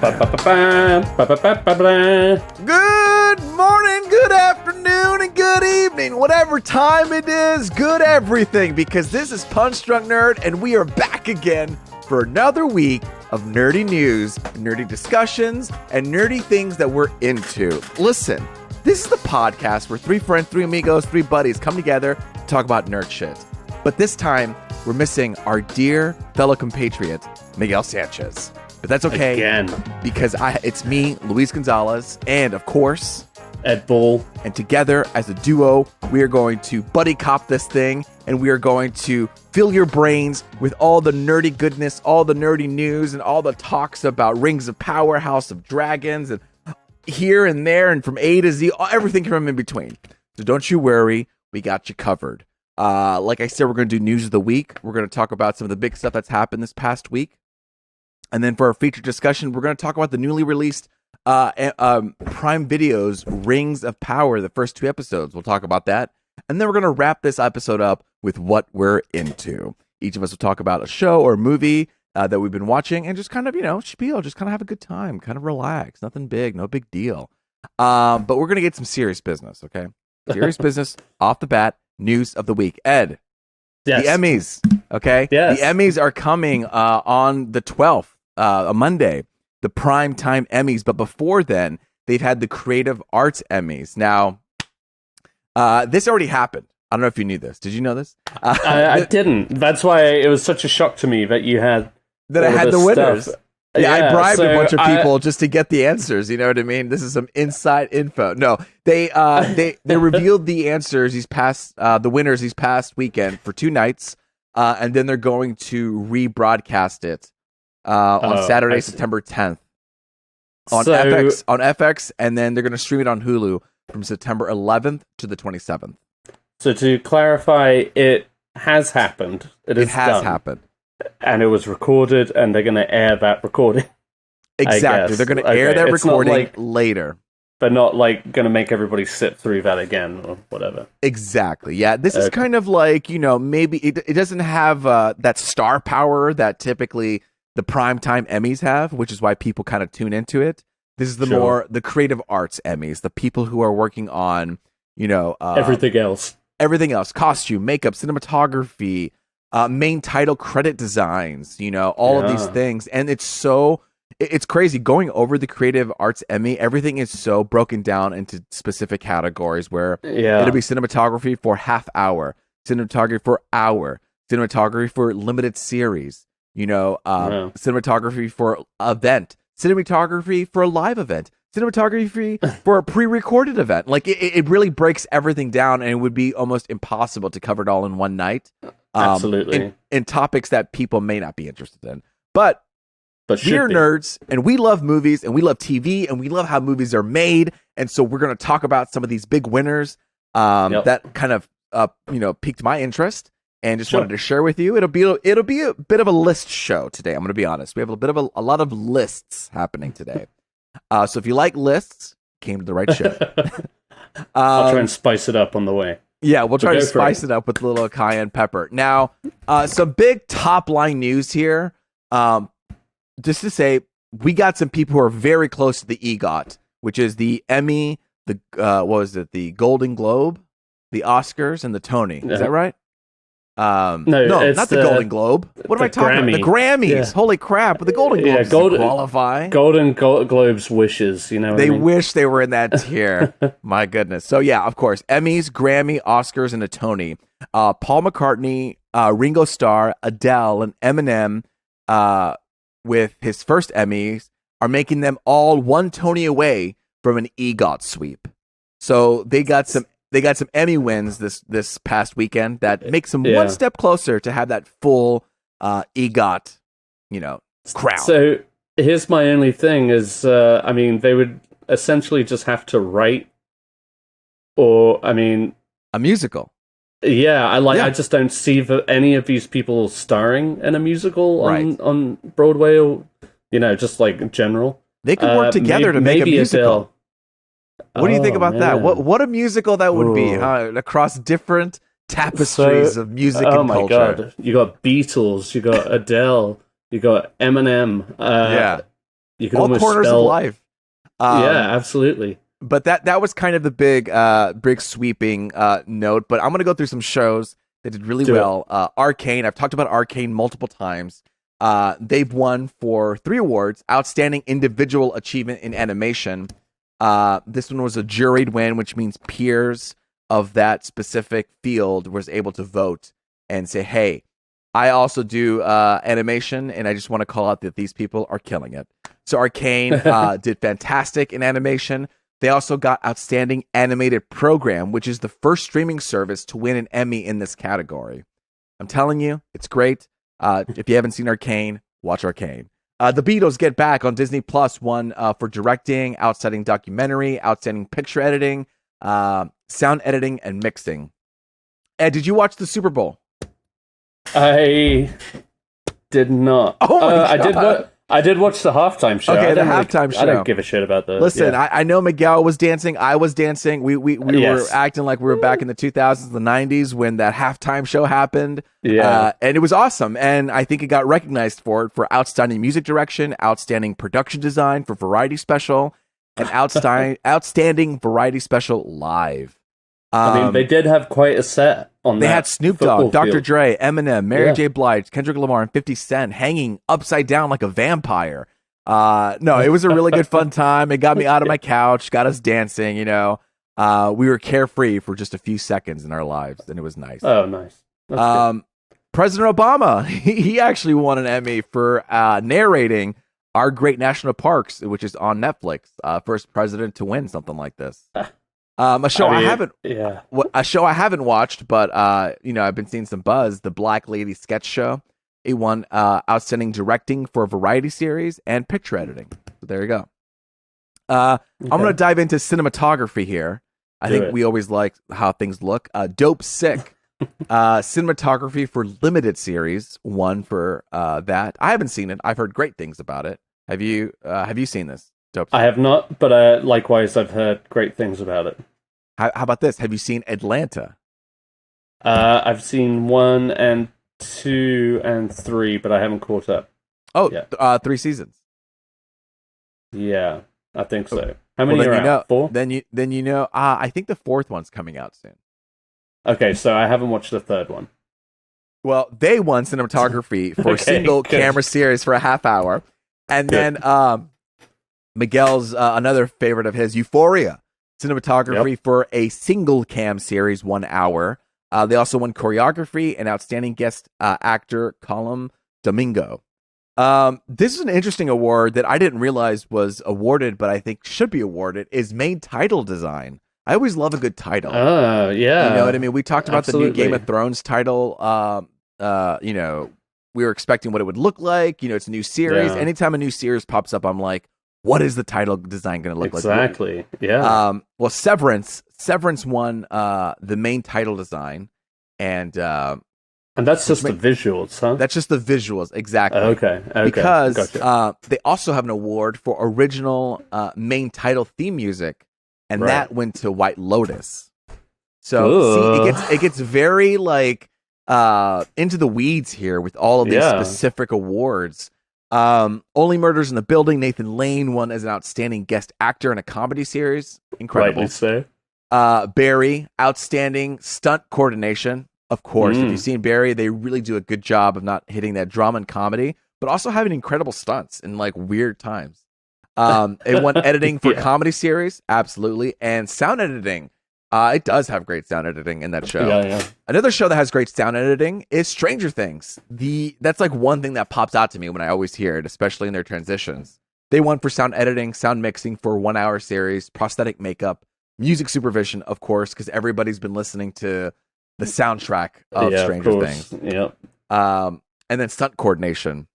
Good morning, good afternoon, and good evening. Whatever time it is, good everything. Because this is Punch Drunk Nerd, and we are back again for another week of nerdy news, nerdy discussions, and nerdy things that we're into. Listen, this is the podcast where three friends, three amigos, three buddies come together to talk about nerd shit. But this time, we're missing our dear fellow compatriot, Miguel Sanchez. But that's okay. Again. Because it's me, Luis Gonzalez, and of course, Ed Bull. And together as a duo, we are going to buddy cop this thing, and we are going to fill your brains with all the nerdy goodness, all the nerdy news, and all the talks about Rings of Power, House of Dragons, and here and there, and from A to Z, everything from in between. So don't you worry, we got you covered. Like I said, we're going to do news of the week. We're going to talk about some of the big stuff that's happened this past week. And then for our feature discussion, we're going to talk about the newly released Prime Video's Rings of Power, the first 2 episodes. We'll talk about that. And then we're going to wrap this episode up with what we're into. Each of us will talk about a show or movie that we've been watching and just kind of, spiel, just kind of have a good time, kind of relax. Nothing big, no big deal. But we're going to get some serious business, okay? Serious business off the bat. News of the week. Ed, yes. The Emmys, okay? Yes. The Emmys are coming on the 12th. A Monday, the Primetime Emmys, but before then, they've had the Creative Arts Emmys. Now, this already happened. I don't know if you knew this. Did you know this? I didn't. That's why it was such a shock to me that you had that I had the winners. Stuff. Yeah, I bribed a bunch of people just to get the answers. You know what I mean? This is some inside info. No, they revealed the answers. The winners these past weekend for 2 nights, and then they're going to rebroadcast it. On Saturday, September 10th on FX, and then they're going to stream it on Hulu from September 11th to the 27th. So to clarify, it has happened. It has happened. And it was recorded, and they're going to air that recording. Exactly. They're going to air that recording later. But not going to make everybody sit through that again or whatever. Exactly. Yeah, this is kind of like, maybe it doesn't have that star power that typically the Primetime Emmys have, which is why people kind of tune into it. This is the Creative Arts Emmys, the people who are working on, everything else, costume, makeup, cinematography, main title credit designs, all of these things. And it's crazy going over the Creative Arts Emmy. Everything is so broken down into specific categories where it'll be cinematography for half hour, cinematography for hour, cinematography for limited series. Cinematography for event, cinematography for a live event, cinematography for a pre-recorded event. It really breaks everything down, and it would be almost impossible to cover it all in one night. Absolutely. In topics that people may not be interested in. But we're nerds, and we love movies, and we love TV, and we love how movies are made. And so we're going to talk about some of these big winners that kind of, piqued my interest. And just wanted to share with you. It'll be a bit of a list show today. I'm going to be honest. We have a lot of lists happening today. So if you like lists, came to the right show. I'll try and spice it up on the way. Yeah, we'll try to spice it up with a little cayenne pepper. Now, some big top line news here. Just to say, we got some people who are very close to the EGOT, which is the Emmy, the Golden Globe, the Oscars, and the Tony. Is that right? No, not the Golden Globe. What am I talking about? The Grammys. Yeah. Holy crap! But the Golden Globes qualify. Golden Globes wishes. They wish they were in that tier. My goodness. So yeah, of course, Emmys, Grammy, Oscars, and a Tony. Paul McCartney, Ringo Starr, Adele, and Eminem, with his first Emmys, are making them all one Tony away from an EGOT sweep. So they got some Emmy wins this past weekend that makes them one step closer to have that full EGOT, crown. So here's my only thing is, they would essentially just have to write, a musical. Yeah, I just don't see any of these people starring in a musical on Broadway or, just like general. They could work together to make a musical. Adele. What do you think about that? What a musical that would be, huh? Across different tapestries of music and culture. Oh my god. You got Beatles, you got Adele, you got Eminem. You could all almost corners spell... of life. Yeah, absolutely. But that was kind of the big sweeping note. But I'm gonna go through some shows that did really well. Arcane. I've talked about Arcane multiple times. They've won for 3 awards: Outstanding Individual Achievement in Animation. This one was a juried win, which means peers of that specific field was able to vote and say, "Hey, I also do animation, and I just want to call out that these people are killing it." So Arcane did fantastic in animation. They also got Outstanding Animated Program, which is the first streaming service to win an Emmy in this category. I'm telling you, it's great. If you haven't seen Arcane, watch Arcane. The Beatles Get Back on Disney Plus won for directing, outstanding documentary, outstanding picture editing, sound editing, and mixing. Ed, did you watch the Super Bowl? I did not. Oh my God. I did watch the halftime show. Okay, the halftime show. I don't give a shit about the... Listen, I know Miguel was dancing. I was dancing. We were acting like we were back in the 2000s, the 90s when that halftime show happened. Yeah. And it was awesome. And I think it got recognized for outstanding music direction, outstanding production design for Variety Special, and outstanding Variety Special live. I mean, they did have quite a set on They that had Snoop Dogg, Dr. field. Dre, Eminem, Mary J. Blige, Kendrick Lamar, and 50 Cent hanging upside down like a vampire. No, it was a really good fun time. It got me out of my couch, got us dancing, We were carefree for just a few seconds in our lives, and it was nice. Oh, nice. That's President Obama, he actually won an Emmy for narrating Our Great National Parks, which is on Netflix. First president to win something like this. A show I haven't watched, but I've been seeing some buzz. The Black Lady Sketch Show. It won outstanding directing for a variety series and picture editing. So there you go. I'm going to dive into cinematography here. I think we always like how things look. Dope Sick. Cinematography for limited series won for that. I haven't seen it. I've heard great things about it. Have you seen this? Dope Sick? I have not, but likewise, I've heard great things about it. How about this? Have you seen Atlanta? I've seen 1 and 2 and 3, but I haven't caught up. Oh, 3 seasons. Yeah, I think so. How many are out? 4? Then you know. I think the 4th one's coming out soon. Okay, so I haven't watched the 3rd one. Well, they won cinematography for a single camera series for a half hour, and then Miguel's another favorite of his, Euphoria, cinematography for a single cam series, 1 hour. They also won choreography and outstanding guest actor, Colum Domingo. This is an interesting award that I didn't realize was awarded, but I think should be awarded, is main title design. I always love a good title. Yeah. You know what I mean? We talked about the new Game of Thrones title. We were expecting what it would look like. It's a new series. Yeah. Anytime a new series pops up, I'm like, what is the title design going to look like? Exactly. Yeah. Well, Severance won the main title design, and that's just the visuals, huh? That's just the visuals, exactly. Okay. Because gotcha. They also have an award for original main title theme music, and that went to White Lotus. So see, it gets very like into the weeds here with all of these specific awards. Only Murders in the Building, Nathan Lane won as an outstanding guest actor in a comedy series. Incredible. Rightly so. Barry, outstanding stunt coordination. Of course, if you've seen Barry, they really do a good job of not hitting that drama and comedy, but also having incredible stunts in like weird times. It won editing for comedy series, absolutely, and sound editing. It does have great sound editing in that show. Yeah. Another show that has great sound editing is Stranger Things. That's like one thing that pops out to me when I always hear it, especially in their transitions. They won for sound editing, sound mixing for a 1 hour series, prosthetic makeup, music supervision, of course, because everybody's been listening to the soundtrack of Stranger Things. Yep. And then stunt coordination.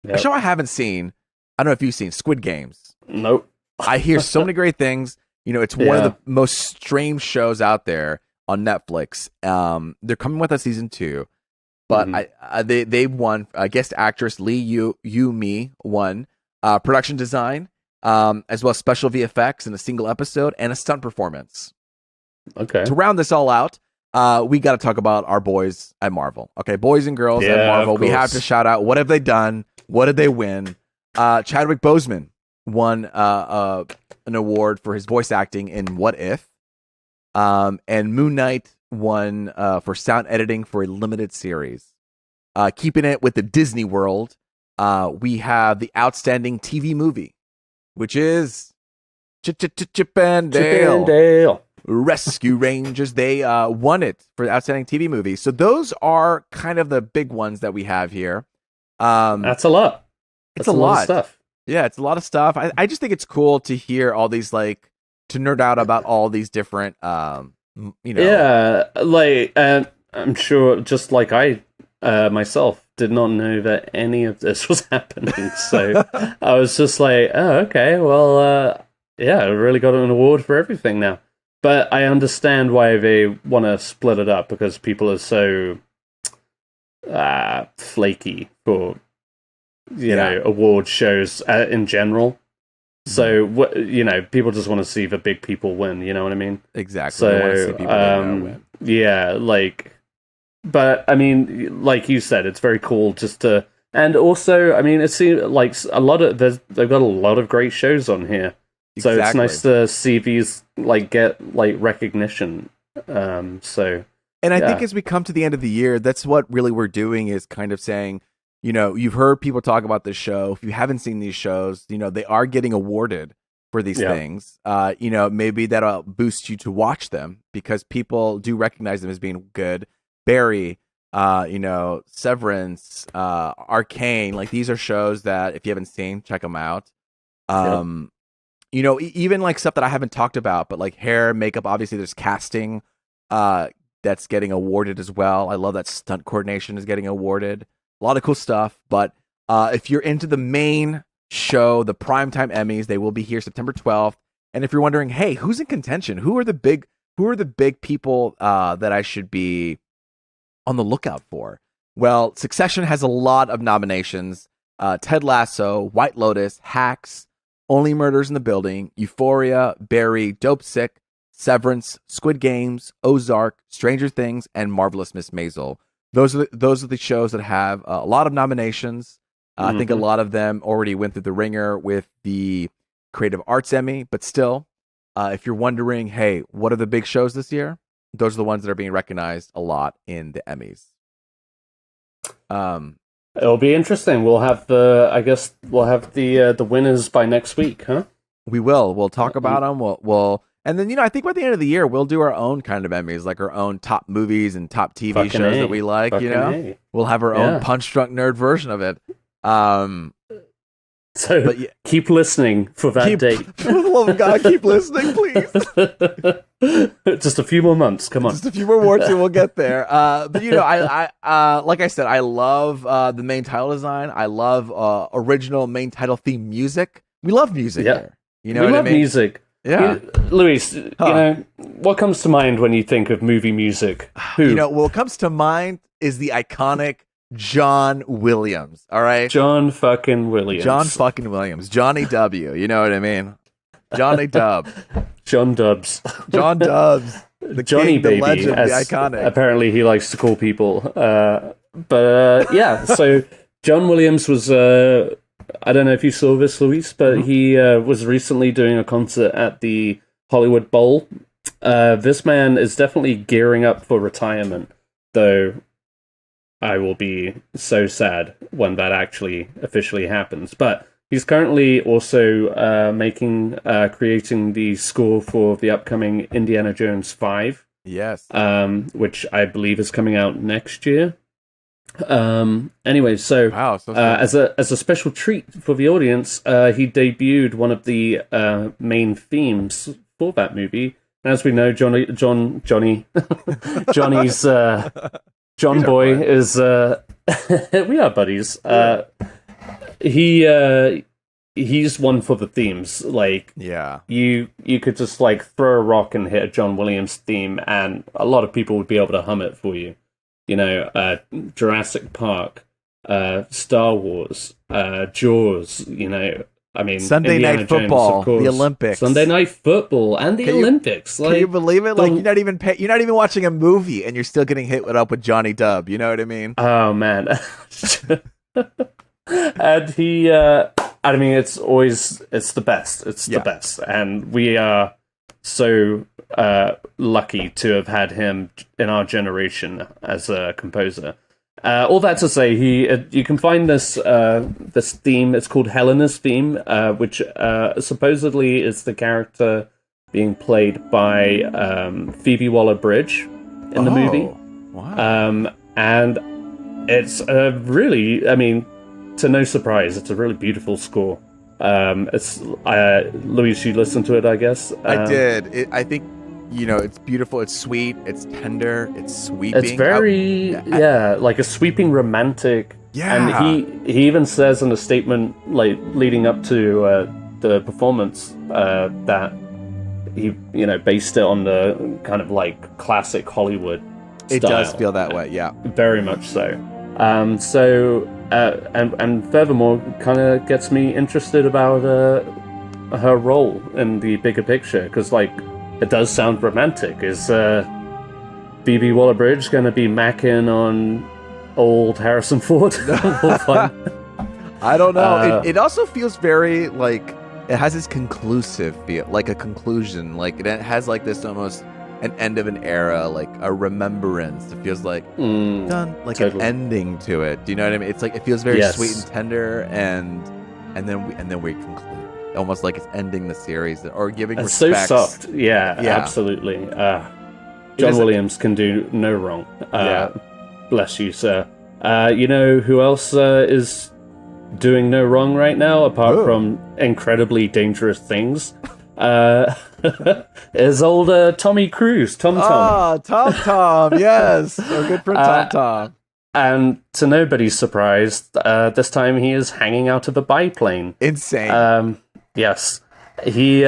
A show I haven't seen, I don't know if you've seen Squid Games. Nope. I hear so many great things. It's one of the most streamed shows out there on Netflix. They're coming with a season 2, but they won. Guest actress Lee Yu Mi won production design, as well as special VFX in a single episode and a stunt performance. Okay. To round this all out, we got to talk about our boys at Marvel. Okay, boys and girls at Marvel. We have to shout out, what have they done? What did they win? Chadwick Boseman won an award for his voice acting in What If. And Moon Knight won for sound editing for a limited series. Keeping it with the Disney world, we have the outstanding TV movie, which is Chip and Dale. Rescue Rangers. They won it for the outstanding TV movie. So those are kind of the big ones that we have here. That's a lot. It's a lot of stuff. Yeah, it's a lot of stuff. I just think it's cool to hear all these, like, to nerd out about all these different, Yeah, like, I'm sure, just like I myself did not know that any of this was happening. So I was just like, oh, okay, well, yeah, I really got an award for everything now. But I understand why they want to split it up, because people are so flaky for, you know, award shows in general. So, people just want to see the big people win, you know what I mean? Exactly. So, they want to see people win. Yeah, like, but, I mean, like you said, it's very cool just to, and also, I mean, it seems like they've got a lot of great shows on here. So it's nice to see these, like, get, like, recognition. And I think as we come to the end of the year, that's what really we're doing, is kind of saying, you know, you've heard people talk about this show. If you haven't seen these shows, you know, they are getting awarded for these things. Maybe that'll boost you to watch them, because people do recognize them as being good. Barry, Severance, Arcane, like, these are shows that if you haven't seen, check them out. Even like stuff that I haven't talked about, but like hair, makeup, obviously there's casting that's getting awarded as well. I love that stunt coordination is getting awarded. A lot of cool stuff. But if you're into the main show, the Primetime Emmys, they will be here September 12th. And if you're wondering, hey, who's in contention? Who are the big people that I should be on the lookout for? Well, Succession has a lot of nominations. Ted Lasso, White Lotus, Hacks, Only Murders in the Building, Euphoria, Barry, Dope Sick, Severance, Squid Games, Ozark, Stranger Things, and Marvelous Miss Maisel. Those are the shows that have a lot of nominations. I think a lot of them already went through the ringer with the Creative Arts Emmy, but still, if you're wondering, hey, what are the big shows this year? Those are the ones that are being recognized a lot in the Emmys. It'll be interesting. We'll have the winners by next week, huh? We will. We'll talk about them. We'll and then, I think by the end of the year, we'll do our own kind of Emmys, like our own top movies and top TV shows that we like. We'll have our own punch drunk nerd version of it. Keep listening for that date. For the love of God, keep listening, please. Just a few more months. Come on. Just a few more awards and we'll get there. But I like I said, I love the main title design. I love original main title theme music. We love music here. You know what I mean? We love music. Yeah. Luis, what comes to mind when you think of movie music? Who? What comes to mind is the iconic John Williams. All right? John fucking Williams. Johnny W. You know what I mean? Johnny Dub. John Dubs. John Dubs. The Johnny king, Baby, the legend, as the iconic. Apparently he likes to call people. So John Williams was... I don't know if you saw this, Luis, but he was recently doing a concert at the Hollywood Bowl. This man is definitely gearing up for retirement, though I will be so sad when that actually officially happens. But he's currently also creating the score for the upcoming Indiana Jones 5. Yes. Which I believe is coming out next year. Anyway, so as a special treat for the audience, he debuted one of the main themes for that movie. And as we know, Johnny's John Boy is we are buddies. He's one for the themes. Like, you could just like throw a rock and hit a John Williams theme, and a lot of people would be able to hum it for you. Jurassic Park, Star Wars, Jaws, I mean, Sunday Night Football, the Olympics. Sunday Night Football and the Olympics. Can you believe it? Like, you're not even watching a movie and you're still getting hit up with Johnny Dub. You know what I mean? Oh, man. And he, I mean, it's the best. It's the best. And we are so lucky to have had him in our generation as a composer. All that to say, you can find this theme. It's called Helena's theme, which supposedly is the character being played by Phoebe Waller-Bridge in the movie. Wow. And it's really, I mean, to no surprise, it's a really beautiful score. It's Louise, you listened to it, I guess. I did. I think, it's beautiful. It's sweet. It's tender. It's sweeping. It's very, like a sweeping romantic. Yeah. And he even says in a statement, like leading up to the performance, that he, based it on the kind of like classic Hollywood style. It does feel that way. Yeah. Very much so. And furthermore, kind of gets me interested about her role in the bigger picture, because like it does sound romantic. Is Phoebe Waller-Bridge going to be macking on old Harrison Ford? I don't know. It also feels very like it has this conclusive feel, like a conclusion. Like it has like this almost an end of an era, like a remembrance. It feels like done, like totally. An ending to it. Do you know what I mean? It's like it feels very sweet and tender, and then we conclude, almost like it's ending the series or giving respect. So soft, yeah. Absolutely. John Williams can do no wrong. Bless you, sir. You know who else is doing no wrong right now, apart from incredibly dangerous things? Is old Tommy Cruise, Tom. Tom, yes, our good friend Tom. And to nobody's surprise, this time he is hanging out of a biplane. Insane. Yes, he.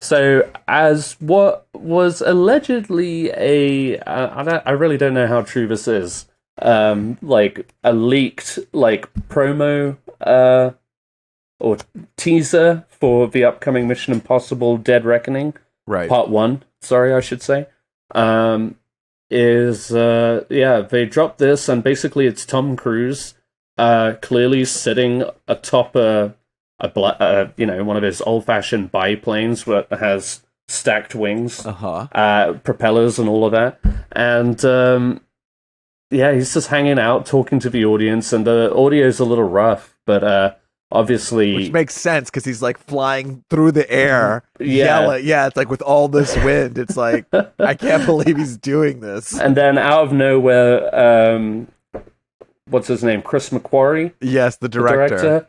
So as what was allegedly I really don't know how true this is. Like a leaked promo or teaser for the upcoming Mission Impossible Dead Reckoning, right? Part 1, sorry, I should say. They dropped this, and basically it's Tom Cruise clearly sitting atop one of his old-fashioned biplanes that has stacked wings, propellers and all of that. And he's just hanging out, talking to the audience, and the audio's a little rough, but obviously, which makes sense because he's like flying through the air. It's like with all this wind, it's like I can't believe he's doing this. And then out of nowhere, what's his name? Chris McQuarrie. Yes, the director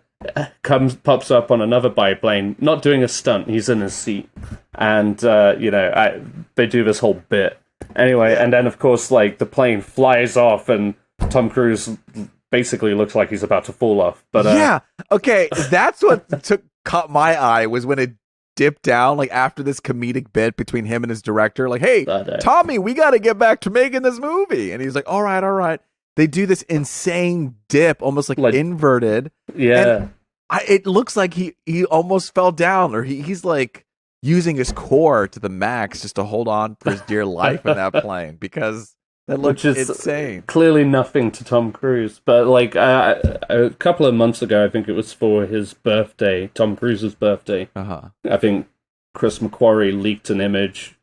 pops up on another biplane, not doing a stunt. He's in his seat, and they do this whole bit anyway. And then of course, like the plane flies off, and Tom Cruise basically looks like he's about to fall off. But okay, that's what caught my eye was when it dipped down, like after this comedic bit between him and his director, like, "Hey, Tommy, we got to get back to making this movie," and he's like, "All right." They do this insane dip, almost like inverted. Yeah, and it looks like he almost fell down, or he's like using his core to the max just to hold on for his dear life in that plane because. That looks insane. Clearly nothing to Tom Cruise. But like a couple of months ago, I think it was for his birthday, Tom Cruise's birthday. I think Chris McQuarrie leaked an image,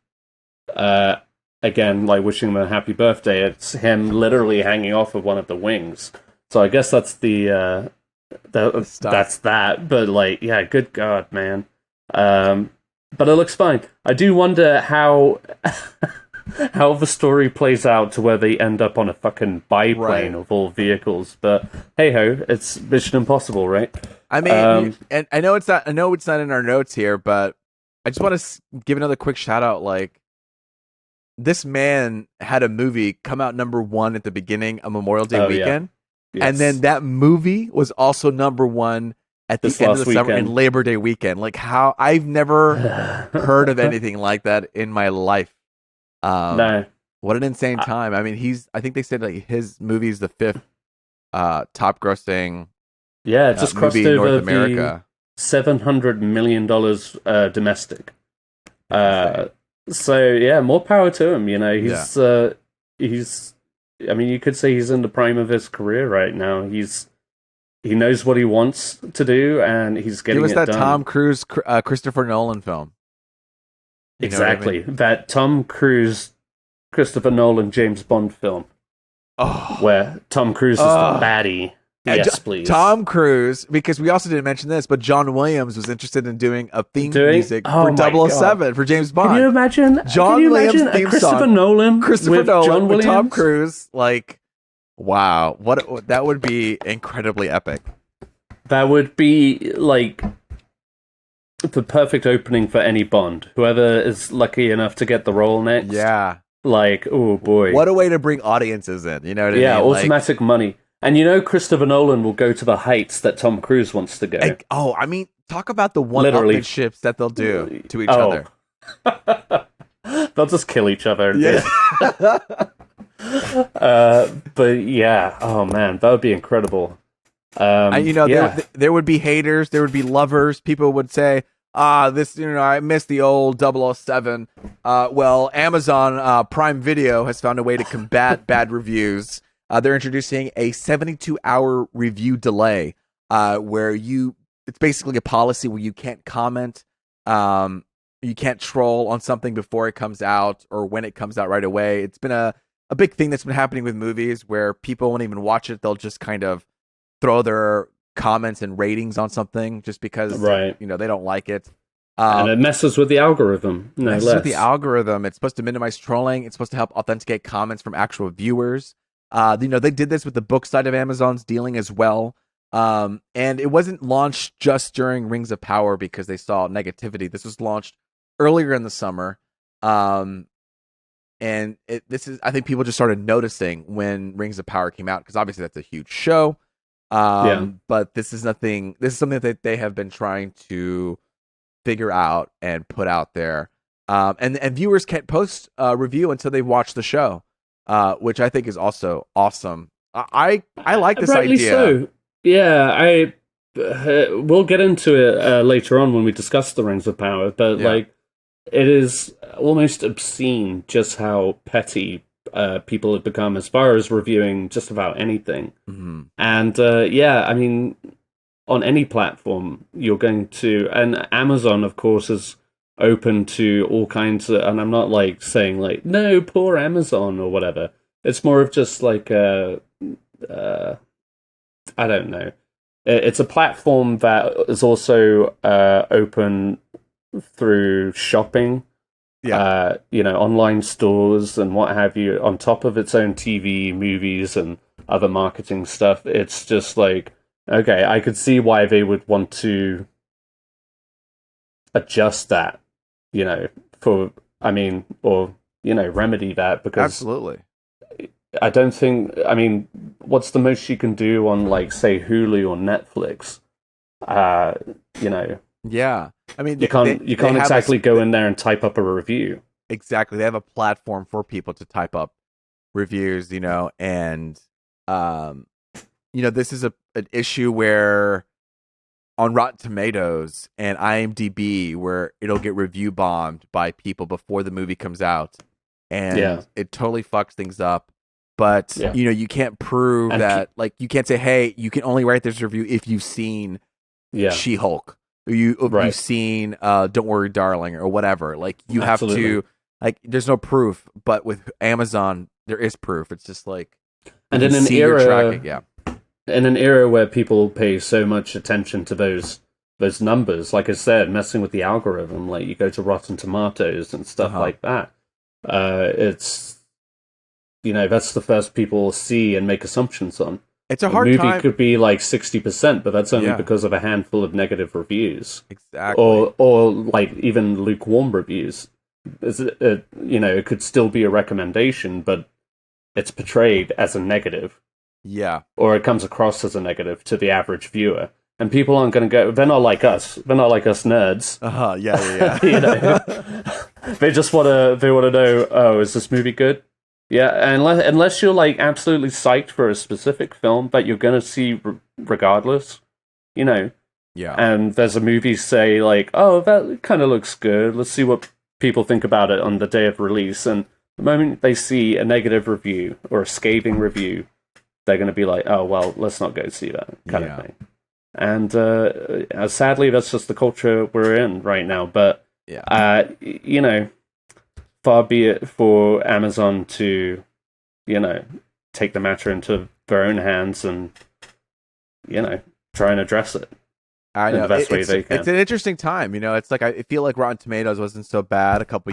again, like wishing him a happy birthday. It's him literally hanging off of one of the wings. So I guess that's that's that. But like, yeah, good God, man. But it looks fine. I do wonder how the story plays out to where they end up on a fucking biplane of all vehicles. But hey ho, it's Mission Impossible, right? I mean, and I know it's not in our notes here, but I just want to give another quick shout out. Like, this man had a movie come out number 1 at the beginning of Memorial Day weekend, and then that movie was also number 1 at the end of the summer and Labor Day weekend. Like, how I've never heard of anything like that in my life. No. What an insane time. I mean, I think they said like his movie is the 5th top grossing it just crossed movie in over North America. $700 million domestic. So yeah, more power to him. You know, he's I mean, you could say he's in the prime of his career right now. He's he knows what he wants to do, and he's getting It was it that done. Tom Cruise, Christopher Nolan film. You know what I Exactly. mean? That Tom Cruise, Christopher Nolan, James Bond film, Oh, where Tom Cruise is the baddie. Yes, please. Tom Cruise, because we also didn't mention this, but John Williams was interested in doing a theme music for my 007 for James Bond. Can you imagine? John can you Williams imagine theme Christopher song. Nolan Christopher Nolan John with Williams? Tom Cruise, like, wow, what that would be incredibly epic. That would be like the perfect opening for any Bond. Whoever is lucky enough to get the role next. Yeah. Like, oh boy. What a way to bring audiences in, you know what I mean? Yeah, Like, automatic money. And you know Christopher Nolan will go to the heights that Tom Cruise wants to go. I mean, talk about the one-upmanships that they'll do to each other. They'll just kill each other. Yeah. But yeah, oh man, that would be incredible. And, you know, there would be haters, there would be lovers. People would say, this, you know, I miss the old 007. Well, Amazon Prime Video has found a way to combat bad reviews. They're introducing a 72-hour review delay, where it's basically a policy where you can't comment, you can't troll on something before it comes out or when it comes out right away. It's been a big thing that's been happening with movies where people won't even watch it. They'll just kind of throw their comments and ratings on something just because, you know, they don't like it. And it messes with the algorithm. With the algorithm. It's supposed to minimize trolling. It's supposed to help authenticate comments from actual viewers. You know, they did this with the book side of Amazon's dealing as well. And it wasn't launched just during Rings of Power because they saw negativity. This was launched earlier in the summer. And I think people just started noticing when Rings of Power came out, because obviously that's a huge show. But this is something that they have been trying to figure out and put out there. And viewers can't post a review until they watch the show. Which I think is also awesome. I like this Rightly idea. So. Yeah, we'll get into it later on when we discuss the Rings of Power, but like, it is almost obscene just how petty people have become as far as reviewing just about anything. Mm-hmm. And I mean, on any platform you're going to, and Amazon, of course, is open to all kinds of, and I'm not like saying like, no, poor Amazon or whatever. It's more of just like I don't know. It's a platform that is also open through shopping. Yeah. You know, online stores and what have you, on top of its own TV, movies, and other marketing stuff. It's just like, okay, I could see why they would want to adjust that, you know, remedy that, because absolutely. I don't think, I mean, what's the most you can do on, like, say, Hulu or Netflix? You know. Yeah. I mean, you can't exactly go in there and type up a review. Exactly. They have a platform for people to type up reviews, you know, and, you know, this is an issue where on Rotten Tomatoes and IMDb, where it'll get review bombed by people before the movie comes out, and it totally fucks things up. But you know, you can't prove that. Like, you can't say, "Hey, you can only write this review if you've seen She-Hulk, or you've seen Don't Worry, Darling, or whatever." Like, you have to. Like, there's no proof. But with Amazon, there is proof. It's just like, and in an era, in an era where people pay so much attention to those numbers, like I said, messing with the algorithm, like you go to Rotten Tomatoes and stuff like that, it's, you know, that's the first people see and make assumptions on. It's a hard time. The movie could be like 60%, but that's only because of a handful of negative reviews. Exactly. Or like even lukewarm reviews. You know, it could still be a recommendation, but it's portrayed as a negative. Yeah. Or it comes across as a negative to the average viewer. And people aren't going to go, they're not like us. They're not like us nerds. Yeah. You know, they want to know, oh, is this movie good? Yeah, unless you're like absolutely psyched for a specific film that you're going to see regardless, you know. Yeah. And there's a movie, say, like, oh, that kind of looks good. Let's see what people think about it on the day of release. And the moment they see a negative review or a scathing review, they're going to be like, oh, well, let's not go see that kind of thing. And sadly, that's just the culture we're in right now. But, far be it for Amazon to, take the matter into their own hands and, try and address it. I know. In the best way they can. It's an interesting time. It's like I feel like Rotten Tomatoes wasn't so bad a couple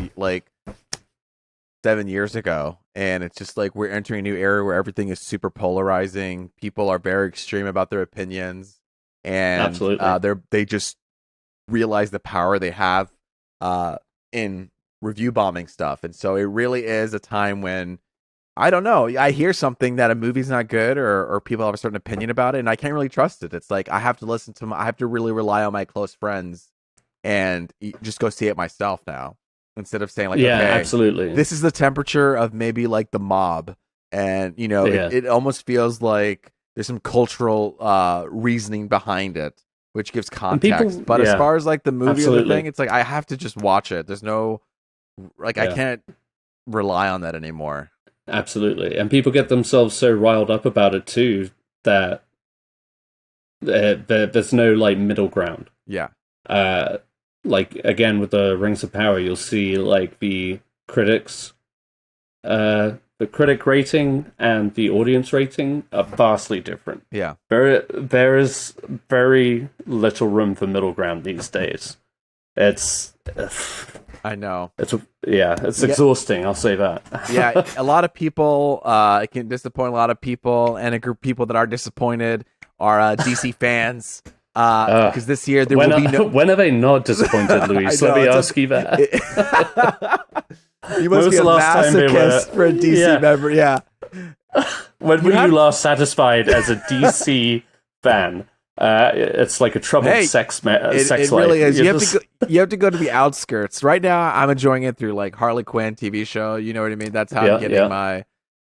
7 years ago, and it's just like we're entering a new era where everything is super polarizing. People are very extreme about their opinions, and absolutely, they just realize the power they have in review bombing stuff, and so it really is a time when I don't know. I hear something that a movie's not good, or people have a certain opinion about it, and I can't really trust it. It's like I have to listen to I have to really rely on my close friends and just go see it myself now, instead of saying like, yeah, okay, absolutely, this is the temperature of maybe like the mob, and it almost feels like there's some cultural reasoning behind it, which gives context. But as far as like the movie or the thing, it's like I have to just watch it. There's no I can't rely on that anymore. Absolutely. And people get themselves so riled up about it too that there's no like middle ground. Yeah. Like again with the Rings of Power, you'll see like the critics, the critic rating and the audience rating are vastly different. Yeah. There is very little room for middle ground these days. It's I know. It's exhausting, I'll say that. Yeah, a lot of people, it can disappoint a lot of people, and a group of people that are disappointed are DC fans. Because this year there will be no... When are they not disappointed, Luis? Let me ask you that. You must be a masochist for a DC member, yeah. When were you last satisfied as a DC fan? It's like a troubled sex life. It really is. You have to go to the outskirts. Right now, I'm enjoying it through like Harley Quinn TV show. You know what I mean? That's how I'm getting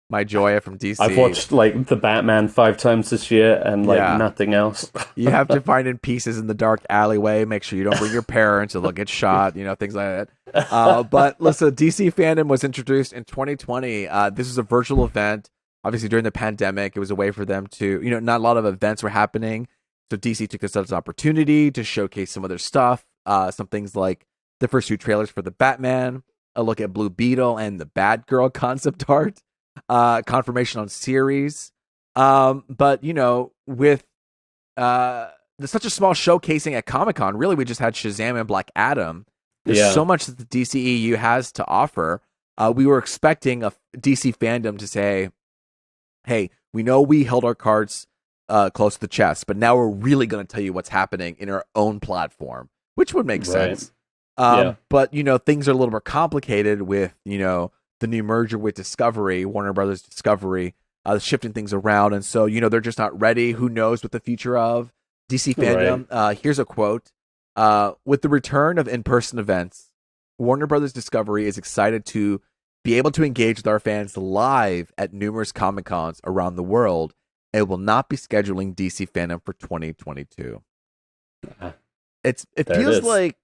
my joy from DC. I've watched like the Batman 5 times this year and like nothing else. You have to find in pieces in the dark alleyway. Make sure you don't bring your parents or they'll get shot. Things like that. But listen, DC Fandom was introduced in 2020. This was a virtual event. Obviously, during the pandemic, it was a way for them to, not a lot of events were happening. So DC took this as an opportunity to showcase some of their stuff. Some things like the first 2 trailers for the Batman, a look at Blue Beetle and the Batgirl concept art, confirmation on series. But with there's such a small showcasing at Comic-Con, really we just had Shazam and Black Adam. There's so much that the DCEU has to offer. We were expecting a DC Fandom to say, hey, we know we held our cards close to the chest, but now we're really going to tell you what's happening in our own platform, which would make sense. But things are a little more complicated with the new merger with Discovery, Warner Brothers Discovery, shifting things around, and so they're just not ready. Who knows what the future of DC Fandom? Here's a quote: "With the return of in-person events, Warner Brothers Discovery is excited to be able to engage with our fans live at numerous Comic-Cons around the world. It will not be scheduling DC Fandom for 2022. It feels like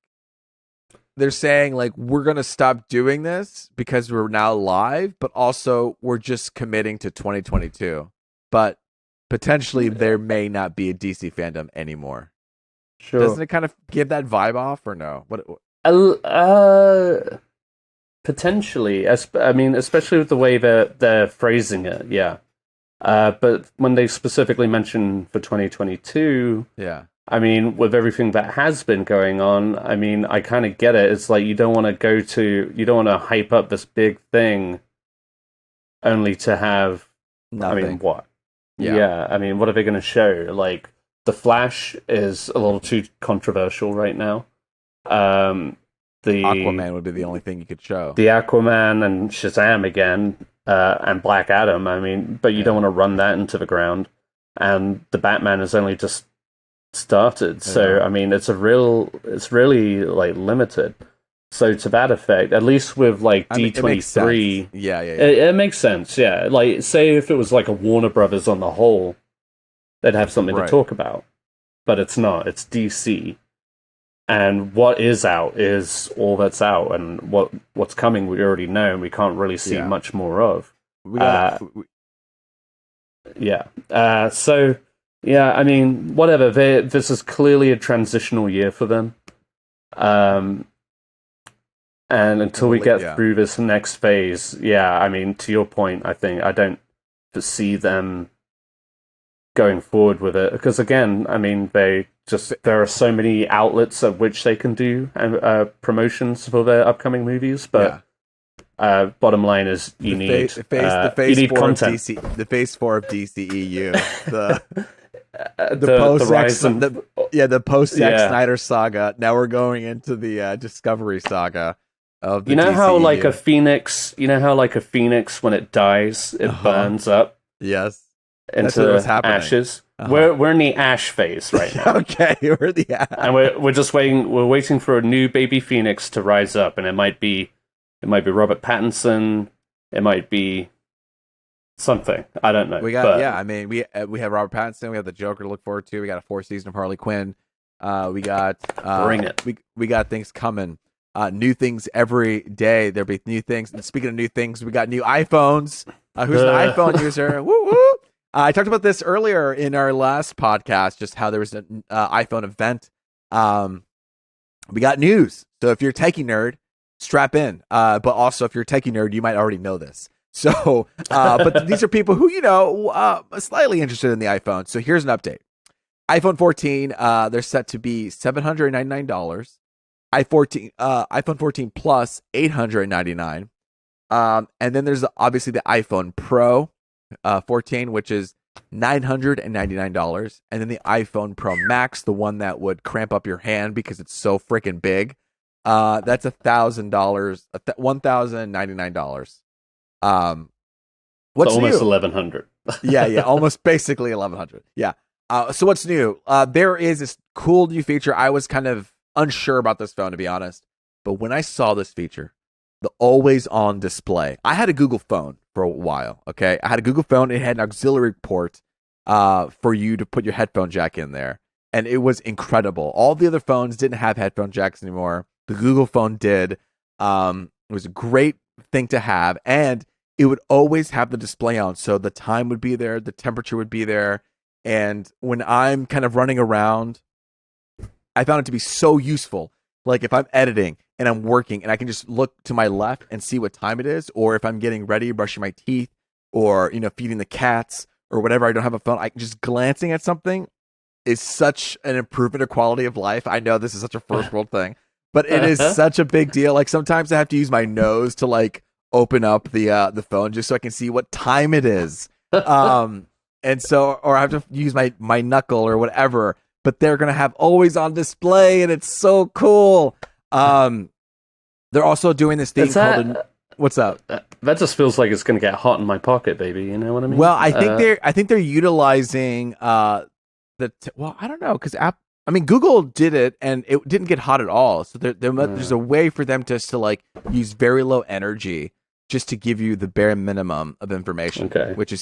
they're saying like we're gonna stop doing this because we're now live, but also we're just committing to 2022. But potentially there may not be a DC Fandom anymore. Sure. Doesn't it kind of give that vibe off or no? What? Potentially. I mean, especially with the way they're phrasing it. Yeah. But when they specifically mention for 2022, I mean, with everything that has been going on, I mean, I kind of get it. It's like you don't want to hype up this big thing only to have nothing. I mean, what? Yeah. I mean, what are they going to show? Like, The Flash is a little too controversial right now. The Aquaman would be the only thing you could show. The Aquaman and Shazam again. And Black Adam, I mean, but you don't want to run that into the ground. And the Batman has only just started, so I mean, it's really like limited. So to that effect, at least with like D23, it makes sense. Yeah, like say if it was like a Warner Brothers on the whole, they'd have something to talk about, but it's not. It's DC. And what is out is all that's out, and what's coming we already know, and we can't really see much more of. Yeah. So, yeah, I mean, whatever. This is clearly a transitional year for them. And until we get through this next phase, yeah, I mean, to your point, I think I don't foresee them going forward with it. Because, again, I mean, there are so many outlets at which they can do promotions for their upcoming movies, but... bottom line is you need content. The phase 4 of DCEU, the post Zack Snyder saga. Now we're going into the Discovery saga of the DCEU. How like a phoenix, when it dies, it burns up. Yes, into ashes. We're in the ash phase right now. Okay, we're in the ash, and we're just waiting. We're waiting for a new baby phoenix to rise up, and it might be Robert Pattinson. It might be something. I don't know. We have Robert Pattinson. We have the Joker to look forward to. We got a 4th season of Harley Quinn. We got bring it. We got things coming. New things every day. There'll be new things. And speaking of new things, we got new iPhones. Who's an iPhone user? Woo woo! I talked about this earlier in our last podcast. Just how there was an iPhone event. We got news. So if you're a techie nerd, strap in. But also, if you're a techie nerd, you might already know this. So, but these are people who, slightly interested in the iPhone. So here's an update. iPhone 14, they're set to be $799. iPhone 14 Plus, $899. And then there's obviously the iPhone Pro 14, which is $999. And then the iPhone Pro Max, the one that would cramp up your hand because it's so freaking big. That's $1,000, $1,099. What's almost new? $1,100. yeah, almost basically $1,100. Yeah. So what's new? There is this cool new feature. I was kind of unsure about this phone, to be honest, but when I saw this feature, the always on display. I had a Google phone for a while. Okay, I had a Google phone. It had an auxiliary port for you to put your headphone jack in there, and it was incredible. All the other phones didn't have headphone jacks anymore. The Google phone did. It was a great thing to have, and it would always have the display on, so the time would be there, the temperature would be there, and when I'm kind of running around, I found it to be so useful. Like if I'm editing and I'm working and I can just look to my left and see what time it is, or if I'm getting ready, brushing my teeth, or feeding the cats or whatever, I don't have a phone. Just glancing at something is such an improvement of quality of life. I know this is such a first world thing, but it is such a big deal. Like sometimes I have to use my nose to like open up the phone just so I can see what time it is. And so, or I have to use my knuckle or whatever, but they're going to have always on display and it's so cool. They're also doing this thing called what's up? That just feels like it's going to get hot in my pocket, baby. You know what I mean? Well, I think they're utilizing well, I don't know, because Google did it and it didn't get hot at all. So there's a way for them to like use very low energy just to give you the bare minimum of information, which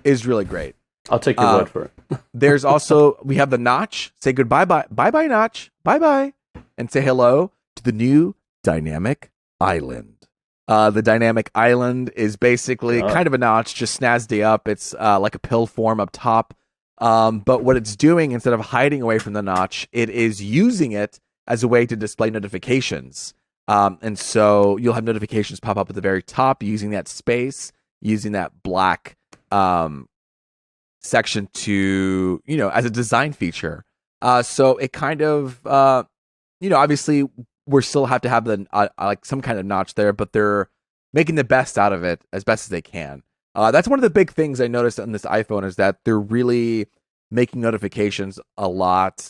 is really great. I'll take your word for it. There's also, we have the notch. Say goodbye, bye notch, bye, and say hello to the new dynamic island. The dynamic island is basically kind of a notch, just snazzed up. It's like a pill form up top. But what it's doing, instead of hiding away from the notch, it is using it as a way to display notifications. And so you'll have notifications pop up at the very top using that space, using that black section to, as a design feature. So it kind of, obviously we still have to have the like some kind of notch there, but they're making the best out of it as best as they can. That's one of the big things I noticed on this iPhone is that they're really making notifications a lot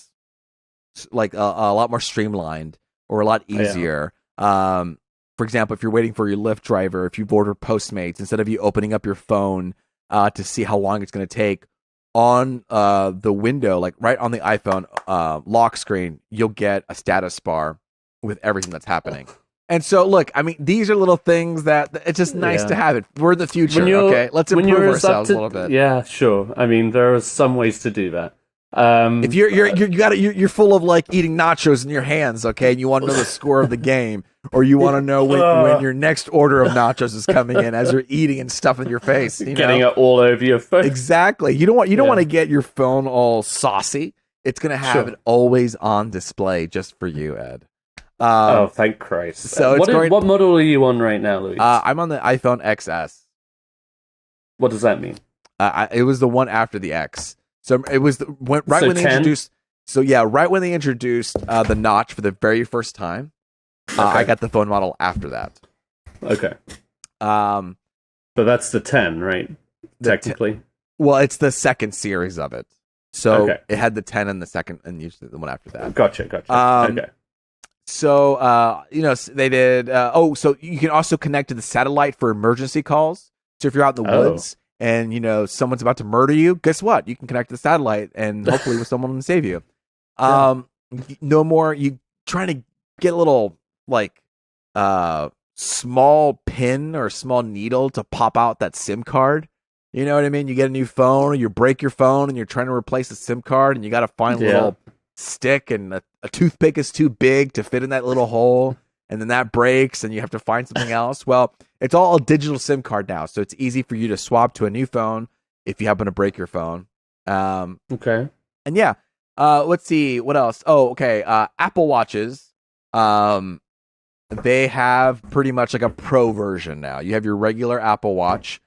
more streamlined or a lot easier. Yeah. For example, if you're waiting for your Lyft driver, if you've ordered Postmates, instead of you opening up your phone to see how long it's going to take, on the window, like right on the iPhone lock screen, you'll get a status bar with everything that's happening. And so, look, these are little things that it's just nice to have it. We're the future, okay? Let's improve ourselves a little bit. Yeah, sure. There are some ways to do that. If you're full of like eating nachos in your hands, okay, and you want to know the score of the game, or you want to know when your next order of nachos is coming in as you're eating and stuffing your face, getting it all over your face. Exactly. You don't want to get your phone all saucy. It's gonna have it always on display just for you, Ed. Thank Christ! So what model are you on right now, Louis? I'm on the iPhone XS. What does that mean? It was the one after the X. So it was when they introduced. So yeah, right when they introduced the notch for the very first time, I got the phone model after that. Okay. But that's the 10, right? Technically. Well, it's the second series of it. So it had the 10 and the second, and usually the one after that. Gotcha. Okay. So they did. So you can also connect to the satellite for emergency calls. So if you're out in the woods and someone's about to murder you, guess what? You can connect to the satellite and hopefully with someone to save you. No more you trying to get a little like small pin or small needle to pop out that SIM card. You know what I mean? You get a new phone, or you break your phone, and you're trying to replace the SIM card, and you got to find a little stick, and a toothpick is too big to fit in that little hole, and then that breaks, and you have to find something else. Well, it's all a digital SIM card now, so it's easy for you to swap to a new phone if you happen to break your phone. Okay. And yeah, let's see what else. Oh, okay. Apple Watches. They have pretty much like a pro version now. You have your regular Apple Watch.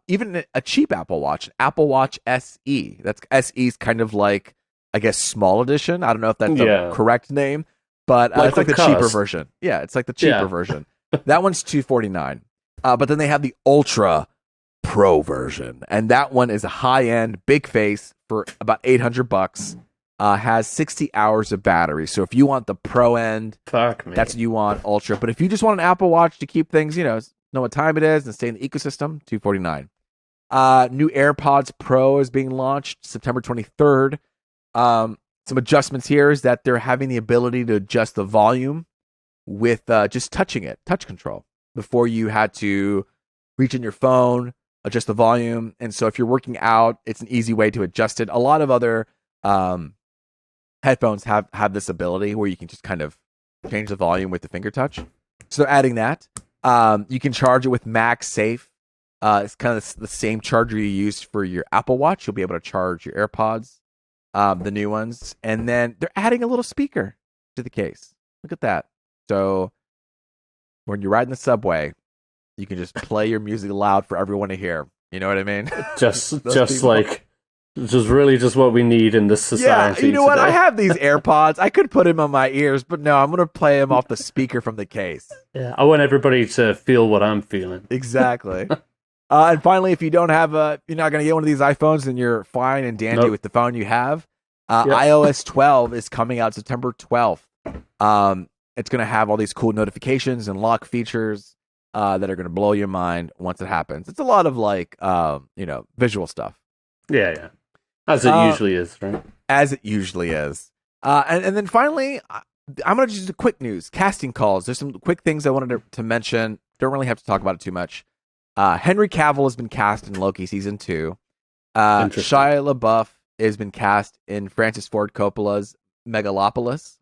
Even a cheap Apple Watch, Apple Watch SE. That's SE's kind of like, I guess, small edition. I don't know if that's the correct name, but it's like the cheaper version. Yeah, it's like the cheaper version. That one's $249. But then they have the Ultra Pro version, and that one is a high-end, big face for about $800. Has 60 hours of battery. So if you want the Pro end, that's what you want, Ultra. But if you just want an Apple Watch to keep things, know what time it is and stay in the ecosystem, $249. New AirPods Pro is being launched September 23rd. Some adjustments here is that they're having the ability to adjust the volume with just touching it, touch control. Before you had to reach in your phone, adjust the volume. And so if you're working out, it's an easy way to adjust it. A lot of other headphones have this ability where you can just kind of change the volume with the finger touch. So they're adding that. You can charge it with MagSafe. It's kind of the same charger you use for your Apple Watch. You'll be able to charge your AirPods, the new ones. And then they're adding a little speaker to the case. Look at that. So when you're riding the subway, you can just play your music loud for everyone to hear. You know what I mean? Just really what we need in this society. Yeah, you know what? I have these AirPods. I could put them on my ears, but no, I'm going to play them off the speaker from the case. Yeah, I want everybody to feel what I'm feeling. Exactly. And finally, if you don't have you're not going to get one of these iPhones, then you're fine and dandy with the phone you have. iOS 12 is coming out September 12th. It's going to have all these cool notifications and lock features that are going to blow your mind once it happens. It's a lot of visual stuff. Yeah. As it usually is, right? As it usually is. And then finally, I'm going to just do quick news. Casting calls. There's some quick things I wanted to mention. Don't really have to talk about it too much. Henry Cavill has been cast in Loki Season 2. Shia LaBeouf has been cast in Francis Ford Coppola's Megalopolis.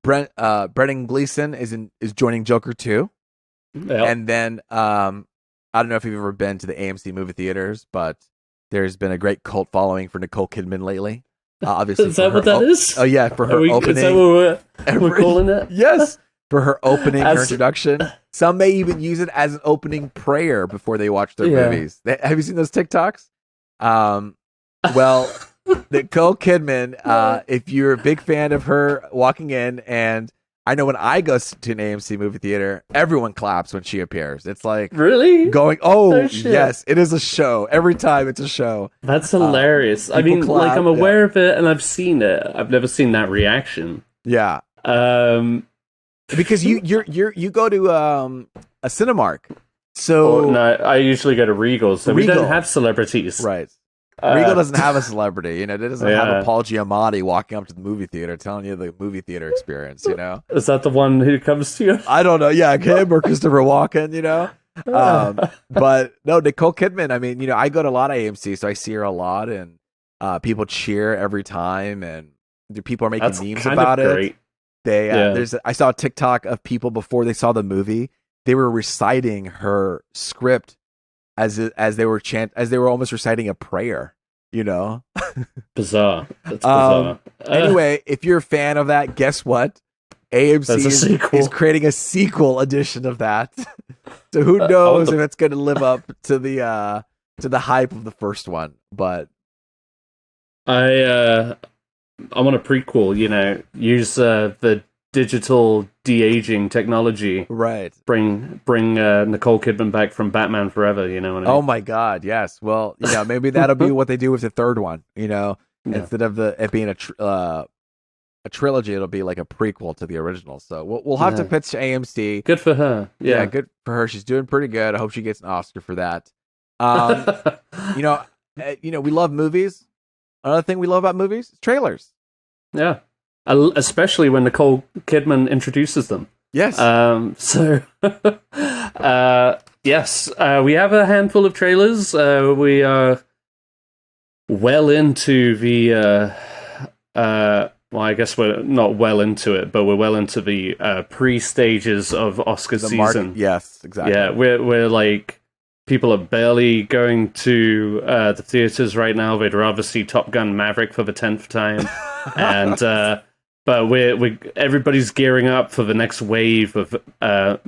Brendan Gleeson is joining Joker 2. Yep. And then, I don't know if you've ever been to the AMC movie theaters, but there's been a great cult following for Nicole Kidman lately. Obviously, is that what that is? Oh yeah, for her opening. Is that what we're calling it? Yes, for her opening, her introduction. Some may even use it as an opening prayer before they watch their movies. Have you seen those TikToks? Well, Nicole Kidman. If you're a big fan of her walking in, and I know when I go to an AMC movie theater, everyone claps when she appears. It's like really going, oh yes, it is a show. Every time it's a show. That's hilarious. I mean, clap, I'm aware of it and I've seen it. I've never seen that reaction. Yeah. Because you go to a Cinemark. So no, I usually go to Regal. So Regal. We don't have celebrities, right? Regal doesn't have a celebrity, it doesn't have a Paul Giamatti walking up to the movie theater telling you the movie theater experience, Is that the one who comes to you? I don't know. Yeah, him or Christopher Walken, But no, Nicole Kidman, I mean, I go to a lot of AMC, so I see her a lot, and People cheer every time, and people are making That's memes kind about of it. great. I saw a TikTok of people before they saw the movie. They were reciting her script as they were almost reciting a prayer. You know, Bizarre. That's bizarre. Anyway, if you're a fan of that, guess what? AMC is creating a sequel edition of that. So who knows if it's going to live up to the hype of the first one? But I want a prequel. You know, use the digital de-aging technology. Right. Bring Nicole Kidman back from Batman Forever. You know what I mean? Oh my God, yes. Well, maybe that'll be what they do with the third one. Instead of it being a trilogy, it'll be like a prequel to the original. So we'll have to pitch to AMC. Good for her. Yeah, good for her. She's doing pretty good. I hope she gets an Oscar for that. We love movies. Another thing we love about movies is trailers. Yeah, especially when Nicole Kidman introduces them. Yes. Yes, we have a handful of trailers. We are well into the. Well, I guess we're not well into it, but we're well into the pre-stages of Oscar season. Yes, exactly. Yeah, we're like, people are barely going to the theaters right now. They'd rather see Top Gun Maverick for the 10th time, and but everybody's gearing up for the next wave of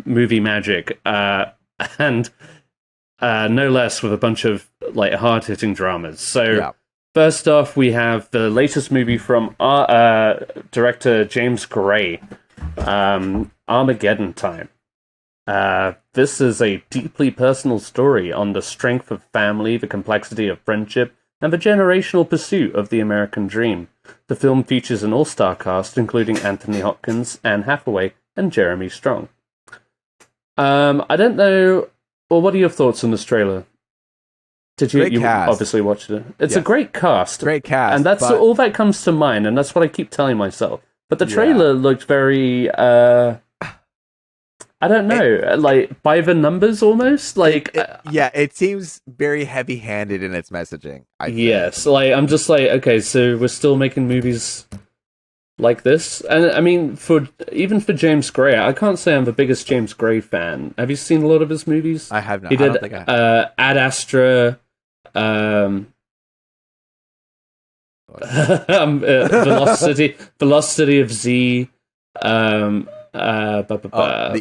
movie magic, and no less with a bunch of like hard-hitting dramas. So. Yeah. First off, we have the latest movie from director James Gray, Armaggeddon Time. This is a deeply personal story on the strength of family, the complexity of friendship, and the generational pursuit of the American dream. The film features an all-star cast, including Anthony Hopkins, Anne Hathaway, and Jeremy Strong. I don't know... Well, what are your thoughts on this trailer? You obviously watched it. It's a great cast. Great cast. And that's all that comes to mind, and that's what I keep telling myself. But the trailer looked very, I don't know, like by the numbers almost. Like, it seems very heavy-handed in its messaging. Yes, like I'm just like, okay, so we're still making movies like this, and I mean, even for James Gray, I can't say I'm the biggest James Gray fan. Have you seen a lot of his movies? I have not. He did Ad Astra. Velocity of Z. The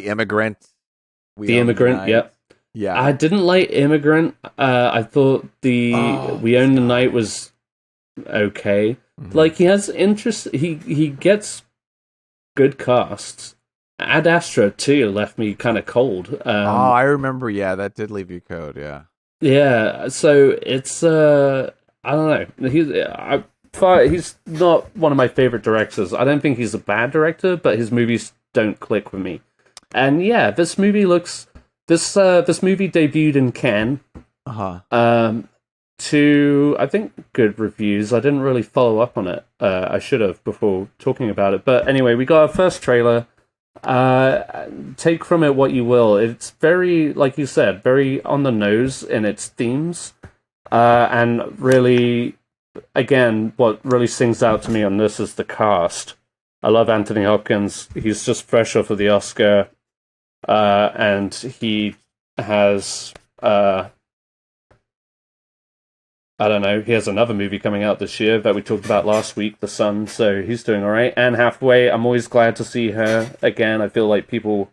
Immigrant. The Immigrant. Yep. Yeah. I didn't like Immigrant. I thought We Own the Night was okay. Mm-hmm. Like he has interest. He gets good casts. Ad Astra too left me kind of cold. I remember. Yeah, that did leave you cold. Yeah. Yeah, so it's I don't know. He's not one of my favorite directors. I don't think he's a bad director, but his movies don't click with me. And yeah, this movie debuted in Cannes. To I think good reviews. I didn't really follow up on it. I should have before talking about it. But anyway, we got our first trailer. Take from it what you will. It's very, like you said, very on the nose in its themes, and really, again, what really sings out to me on this is the cast. I love Anthony Hopkins. He's just fresh off of the Oscar, and he has I don't know, he has another movie coming out this year that we talked about last week, The Sun, so he's doing all right. Anne Hathaway, I'm always glad to see her again. I feel like people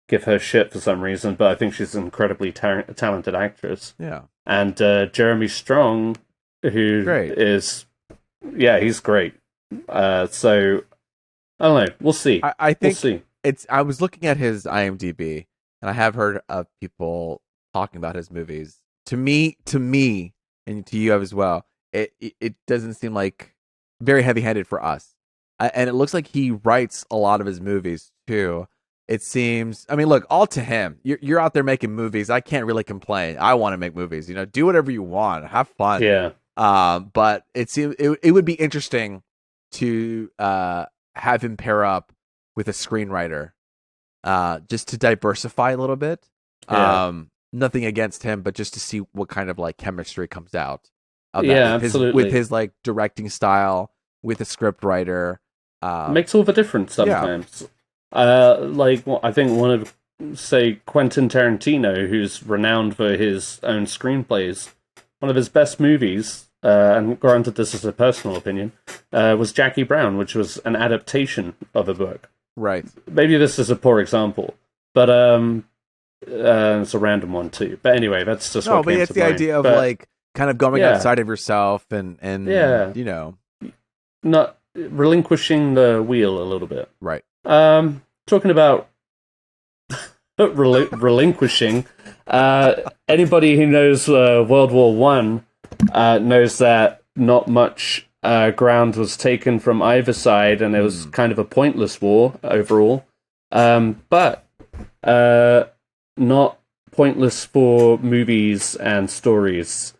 give her shit for some reason, but I think she's an incredibly talented actress. Yeah. And Jeremy Strong, he's great. So, I don't know, we'll see. I think we'll see. I was looking at his IMDb, and I have heard of people talking about his movies. To me, and to you as well, it doesn't seem like very heavy-handed for us. And it looks like he writes a lot of his movies, too. It seems, I mean, look, all to him. You're out there making movies. I can't really complain. I want to make movies. Do whatever you want. Have fun. Yeah. But it seems it would be interesting to have him pair up with a screenwriter, just to diversify a little bit. Yeah. Nothing against him, but just to see what kind of like chemistry comes out. of that Yeah, with absolutely. with his like directing style, with a script writer. Makes all the difference sometimes. I think one of, say, Quentin Tarantino, who's renowned for his own screenplays, one of his best movies, and granted this is a personal opinion, was Jackie Brown, which was an adaptation of a book. Right. Maybe this is a poor example, but it's a random one too. But anyway, that's just No, what but came it's to the mind. idea of But, like kind of going yeah. outside of yourself and Yeah. you know. Not relinquishing the wheel a little bit. Right. Talking about relinquishing, anybody who knows World War One knows that not much ground was taken from either side, and it was kind of a pointless war overall. But not pointless for movies and stories.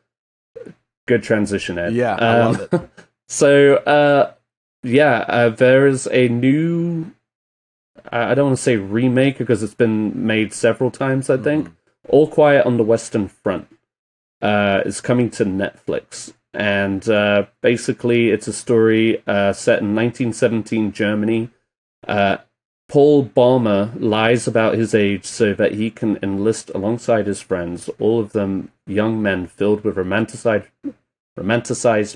Good transition, Ed. Yeah, I love it. So, there is a new. I don't want to say remake because it's been made several times, I think. All Quiet on the Western Front is coming to Netflix. And basically, it's a story set in 1917 Germany. Paul Balmer lies about his age so that he can enlist alongside his friends, all of them young men filled with romanticized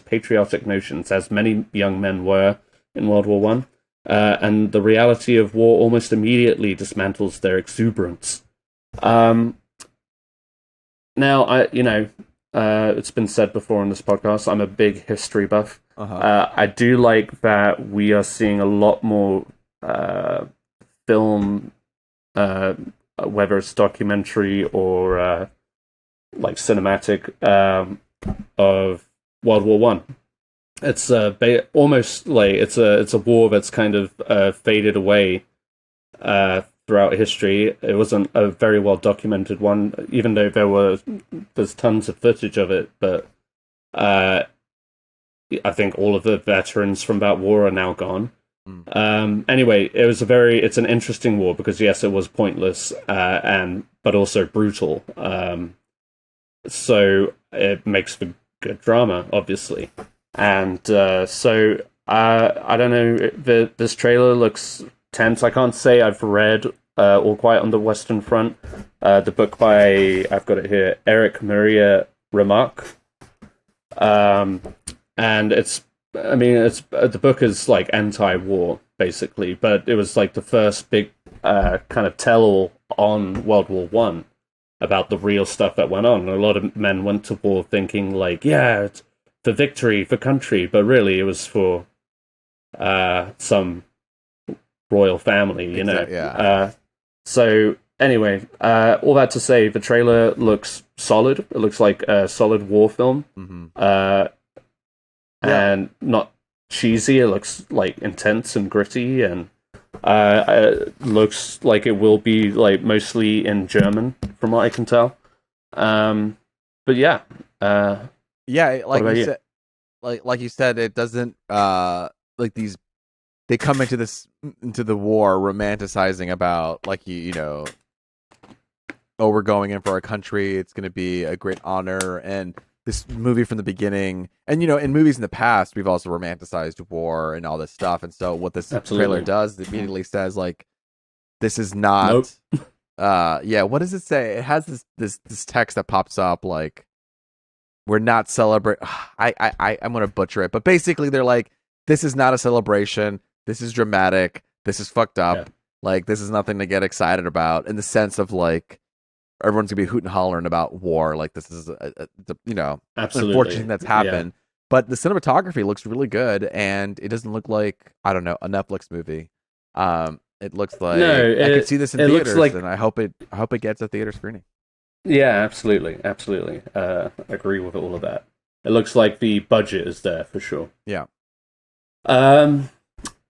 patriotic notions, as many young men were in World War One. And the reality of war almost immediately dismantles their exuberance. Now, it's been said before in this podcast, I'm a big history buff. I do like that we are seeing a lot more film, whether it's documentary or like cinematic, of World War One. It's almost like it's a war that's kind of faded away throughout history. It wasn't a very well documented one, even though there's tons of footage of it. But I think all of the veterans from that war are now gone. Anyway, it's an interesting war because yes, it was pointless but also brutal. So it makes for good drama, obviously. And so I don't know. This trailer looks tense. I can't say I've read All Quiet on the Western Front, the book by, I've got it here, Eric Maria Remarque. And the book is like anti-war basically, but it was like the first big kind of tell-all on World War One about the real stuff that went on. And a lot of men went to war thinking like, yeah, it's for victory, for country, but really it was for some royal family, you know. Yeah. So anyway, all that to say, the trailer looks solid. It looks like a solid war film, and not cheesy. It looks like intense and gritty, and it looks like it will be like mostly in German, from what I can tell. But yeah. Yeah, like you said, like you said, it doesn't like these. They come into the war romanticizing about like you know, oh, we're going in for our country. It's going to be a great honor. And this movie from the beginning, and you know, in movies in the past, we've also romanticized war and all this stuff. And so what this trailer does, it immediately says like, this is not. Nope. Yeah. What does it say? It has this text that pops up like, we're not celebrating. I'm gonna butcher it, but basically they're like, this is not a celebration. This is dramatic. This is fucked up. Yeah. Like, this is nothing to get excited about, in the sense of like, everyone's gonna be hooting and hollering about war. Like, this is you know, absolutely unfortunate thing that's happened. Yeah. But the cinematography looks really good, and it doesn't look like, I don't know, a Netflix movie. It looks like I could see this in theaters, and I hope it gets a theater screening. Yeah, absolutely. Agree with all of that. It looks like the budget is there for sure. Yeah.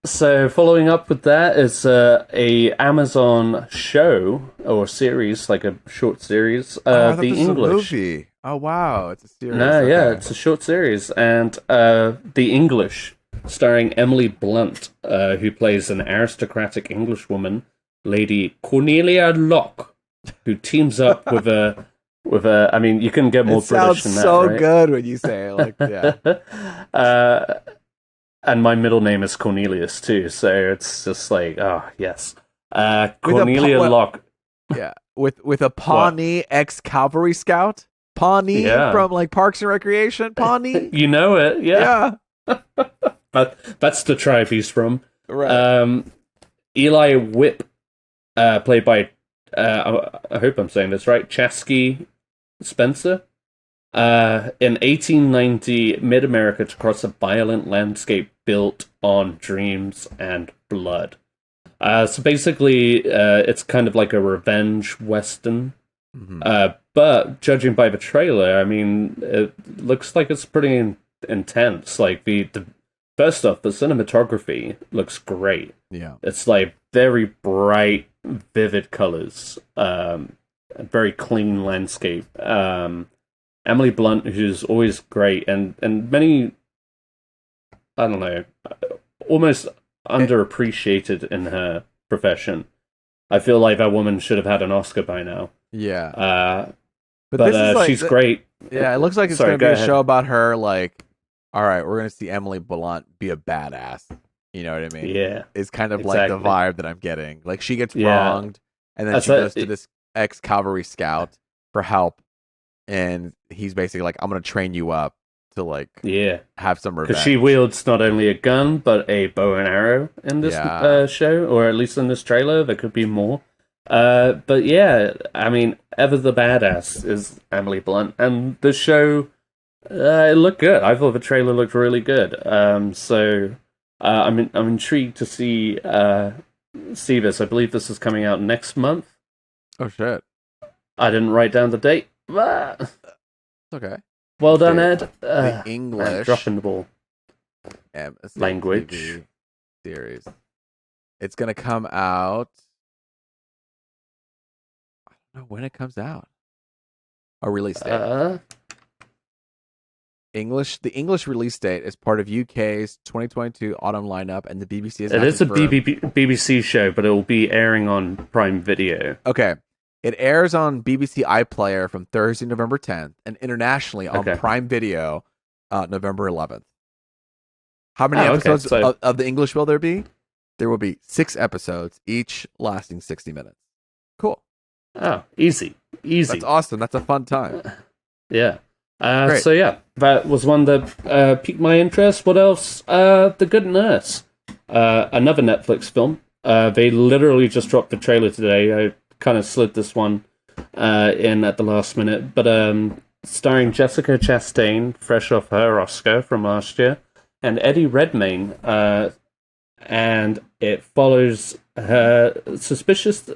So following up with that is a Amazon show or series, like a short series. The English. A movie. Oh wow, it's a series. No, okay. Yeah, it's a short series, and The English, starring Emily Blunt, who plays an aristocratic Englishwoman, Lady Cornelia Locke, who teams up with a With I mean, you couldn't get more It British sounds than that, so right? good when you say it. Like, yeah. And my middle name is Cornelius too, so it's just like, oh yes, With a Cornelia Locke. yeah, with a Pawnee ex-cavalry scout, Pawnee Yeah, from like Parks and Recreation, Pawnee. you know it, yeah. Yeah, But that's the tribe he's from. right. Eli Whip, played by, I hope I'm saying this right, Chasky Spencer. In 1890, mid-America to cross a violent landscape built on dreams and blood. So basically, it's kind of like a revenge western. Mm-hmm. But judging by the trailer, I mean, it looks like it's pretty intense. Like the first off, the cinematography looks great. Yeah, It's like very bright, vivid colors, very clean landscape. Emily Blunt, who's always great, and many, I don't know, almost underappreciated in her profession. I feel like that woman should have had an Oscar by now. yeah. But this is like, she's great. Yeah, it looks like it's Sorry, going to go be a ahead. show about her. Like, all right, we're going to see Emily Blunt be a badass. You know what I mean? Yeah, It's kind of like the exactly. vibe that I'm getting. Like, she gets Yeah. wronged, and then That's she a- goes to this ex-cavalry scout for help, and he's basically like, I'm going to train you up to like Yeah, have some revenge. because she wields not only a gun but a bow and arrow in this Yeah. show, or at least in this trailer. There could be more. But yeah, I mean, ever the badass is Emily Blunt, and the show it looked good. I thought the trailer looked really good. So I'm intrigued to see this. I believe this is coming out next month. Oh shit. I didn't write down the date. But Okay. well done, Okay. Ed. The Man, English dropping the ball. Language. TV series. It's gonna come out. I don't know when it comes out. A release date. The English release date is part of UK's 2022 autumn lineup, and the BBC is. It is a BBC show, but it will be airing on Prime Video. Okay. It airs on BBC iPlayer from Thursday, November 10th, and internationally on Okay. Prime Video, November 11th. How many Oh, okay, episodes so- of the English will there be? There will be 6 episodes, each lasting 60 minutes. Cool. Oh, easy. That's awesome. That's a fun time. Yeah. Great. So yeah, that was one that piqued my interest. What else? The Good Nurse, another Netflix film. They literally just dropped the trailer today. I kind of slid this one in at the last minute, but starring Jessica Chastain, fresh off her Oscar from last year, and Eddie Redmayne, and it follows her suspicious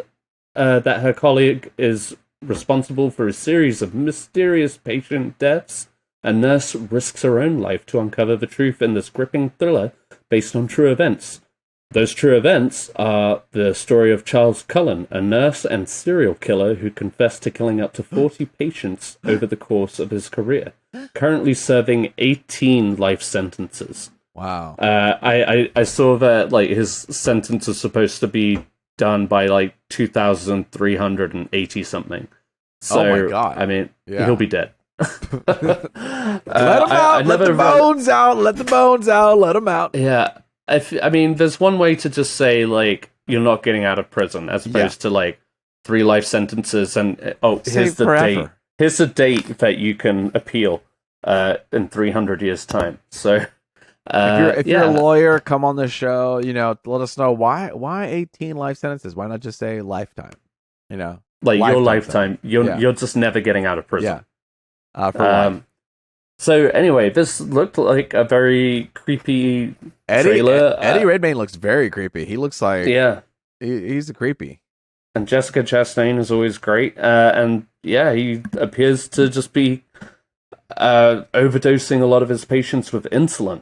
that her colleague is responsible for a series of mysterious patient deaths. A nurse risks her own life to uncover the truth in this gripping thriller based on true events. Those true events are the story of Charles Cullen, a nurse and serial killer who confessed to killing up to 40 patients over the course of his career, currently serving 18 life sentences. Wow. I saw that like his sentence is supposed to be done by like 2,380 something. So, Oh my God. I mean, Yeah. he'll be dead. Let him out. Let the bones out. Let the bones out. Let him out. Yeah, I mean, there's one way to just say like you're not getting out of prison, as opposed to like 3 life sentences and here's Save the forever. date. Here's the date that you can appeal in 300 years' time. So. If you're a lawyer, come on the show. You know, let us know why 18 life sentences. Why not just say lifetime? You know, like your lifetime. lifetime, you're just never getting out of prison. Yeah, for life. So anyway, this looked like a very creepy trailer. Eddie Redmayne looks very creepy. He looks like he's a creepy. And Jessica Chastain is always great. And yeah, he appears to just be overdosing a lot of his patients with insulin.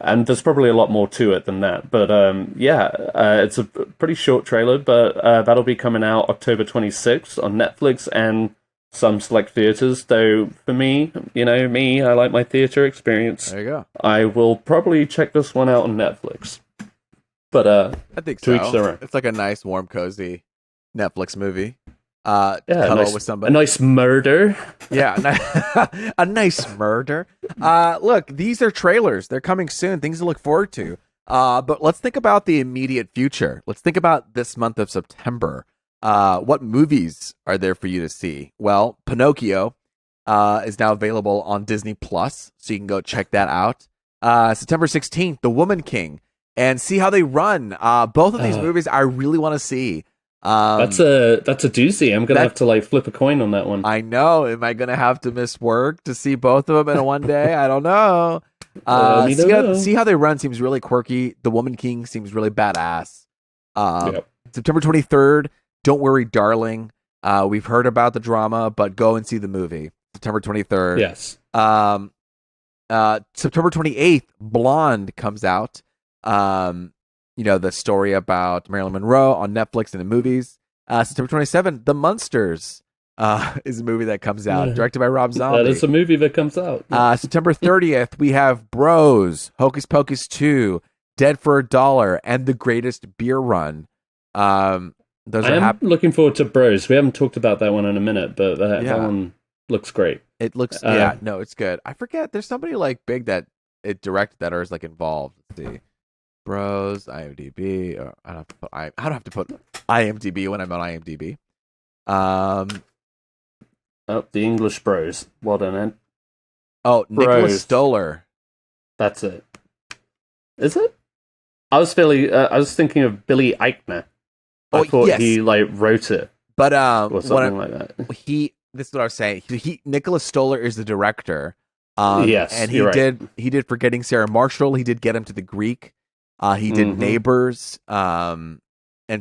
And there's probably a lot more to it than that. But it's a pretty short trailer, but that'll be coming out October 26th on Netflix and some select theaters. Though for me, I like my theater experience. There you go. I will probably check this one out on Netflix. But I think to so. each their own. It's like a nice, warm, cozy Netflix movie. Yeah, cuddle with a somebody. nice murder. Yeah, a nice murder. Look, these are trailers. They're coming soon. Things to look forward to. But let's think about the immediate future. Let's think about this month of September. What movies are there for you to see? Well, Pinocchio is now available on Disney Plus, so you can go check that out. September 16th, The Woman King, and see how they run. Both of these movies I really want to see. That's a doozy. I'm gonna have to flip a coin on that one. I know. Am I gonna have to miss work to see both of them in one day? I don't know. See how they run seems really quirky. The Woman King seems really badass. September 23rd. Don't Worry, Darling. We've heard about the drama, but go and see the movie. September 23rd. Yes. September 28th. Blonde comes out. The story about Marilyn Monroe on Netflix and the movies. September 27th, The Munsters is a movie that comes out, directed by Rob Zombie. That is a movie that comes out. September 30th, we have Bros, Hocus Pocus 2, Dead for a Dollar, and The Greatest Beer Run. I'm looking forward to Bros. We haven't talked about that one in a minute, but that one looks great. It looks, it's good. I forget, there's somebody big that it directed that or is involved. Let's see. Bros, IMDb. I don't have to put IMDb when I'm on IMDb. The English Bros. Well done, Ed. Oh, Nicholas Stoller. That's it. Is it? I was thinking of Billy Eichner. I thought he wrote it, but or something like that. This is what I was saying. Nicholas Stoller is the director. Yes, and he did Forgetting Sarah Marshall. He did Get Him to the Greek. He did Neighbors, and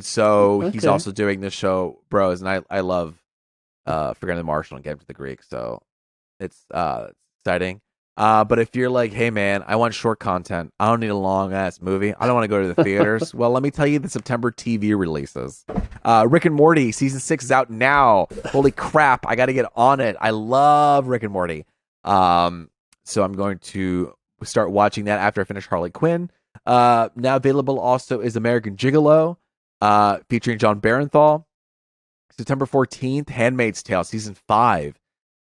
so he's also doing this show, Bros. And I love Forgetting the Marshall and Get Him to the Greek, so it's exciting. But if you're like, hey man, I want short content, I don't need a long ass movie, I don't want to go to the theaters. Well, let me tell you the September TV releases. Rick and Morty season 6 is out now. Holy crap, I got to get on it. I love Rick and Morty. So I'm going to start watching that after I finish Harley Quinn. Now available also is American Gigolo, featuring John Barenthal. September 14th, Handmaid's Tale season 5.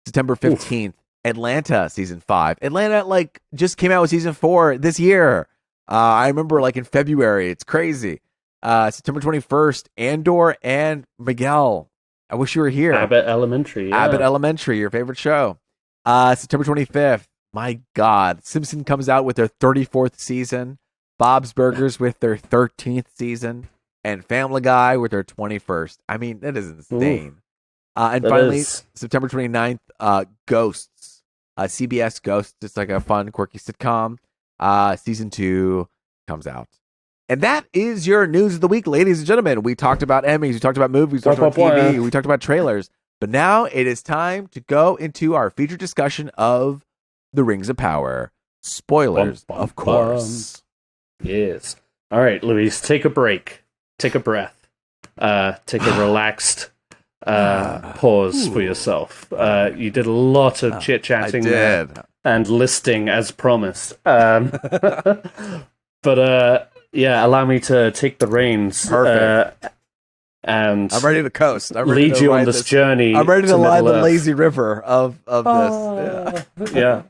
September 15th, Atlanta season 5. Atlanta just came out with season 4 this year. I remember in February. It's crazy. September 21st, Andor and Miguel. I wish you were here. Abbott Elementary. Yeah. Abbott Elementary, your favorite show. September 25th. My God, Simpson comes out with their 34th season. Bob's Burgers with their 13th season, and Family Guy with their 21st. I mean, that is insane. And finally, September 29th, Ghosts. CBS Ghosts. It's a fun, quirky sitcom. Season 2 comes out. And that is your news of the week, ladies and gentlemen. We talked about Emmys, we talked about movies, we talked about TV, we talked about trailers. But now it is time to go into our feature discussion of The Rings of Power. Spoilers, of course. Yes. All right, Luis, take a break. Take a breath. Take a relaxed pause for yourself. You did a lot of chit-chatting there and listing as promised. But allow me to take the reins. Perfect. And I'm ready to coast. I'm ready lead to you on this journey. I'm ready to lie the Middle-earth. lazy river of this. Yeah.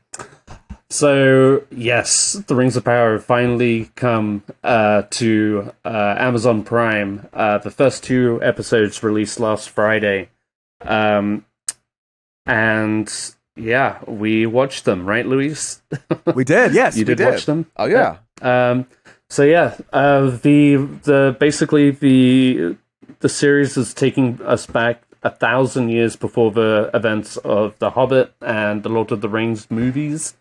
So, yes, The Rings of Power have finally come to Amazon Prime. The first 2 episodes released last Friday. And, we watched them, right, Luis? We did, yes. You did watch them? Oh, yeah. The series is taking us back 1,000 years before the events of The Hobbit and the Lord of the Rings movies.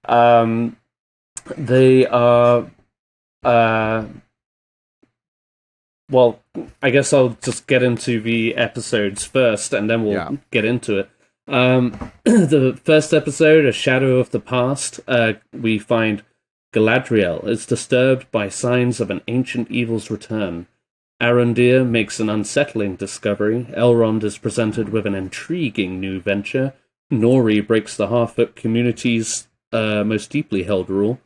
They are, I guess I'll just get into the episodes first, and then we'll get into it. The first episode, A Shadow of the Past, we find Galadriel is disturbed by signs of an ancient evil's return. Arondir makes an unsettling discovery. Elrond is presented with an intriguing new venture. Nori breaks the Harfoot community's most deeply held rule.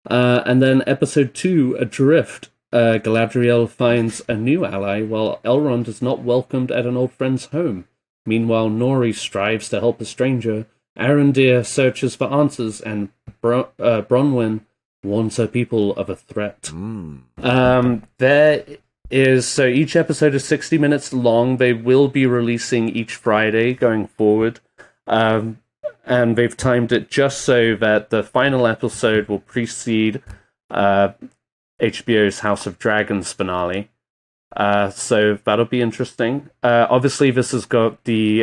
And then episode 2, Adrift, Galadriel finds a new ally, while Elrond is not welcomed at an old friend's home. Meanwhile, Nori strives to help a stranger. Arondir searches for answers, and Bronwyn warns her people of a threat. There is, so each episode is 60 minutes long. They will be releasing each Friday going forward. And they've timed it just so that the final episode will precede HBO's House of Dragons finale. So that'll be interesting. Obviously, this has got the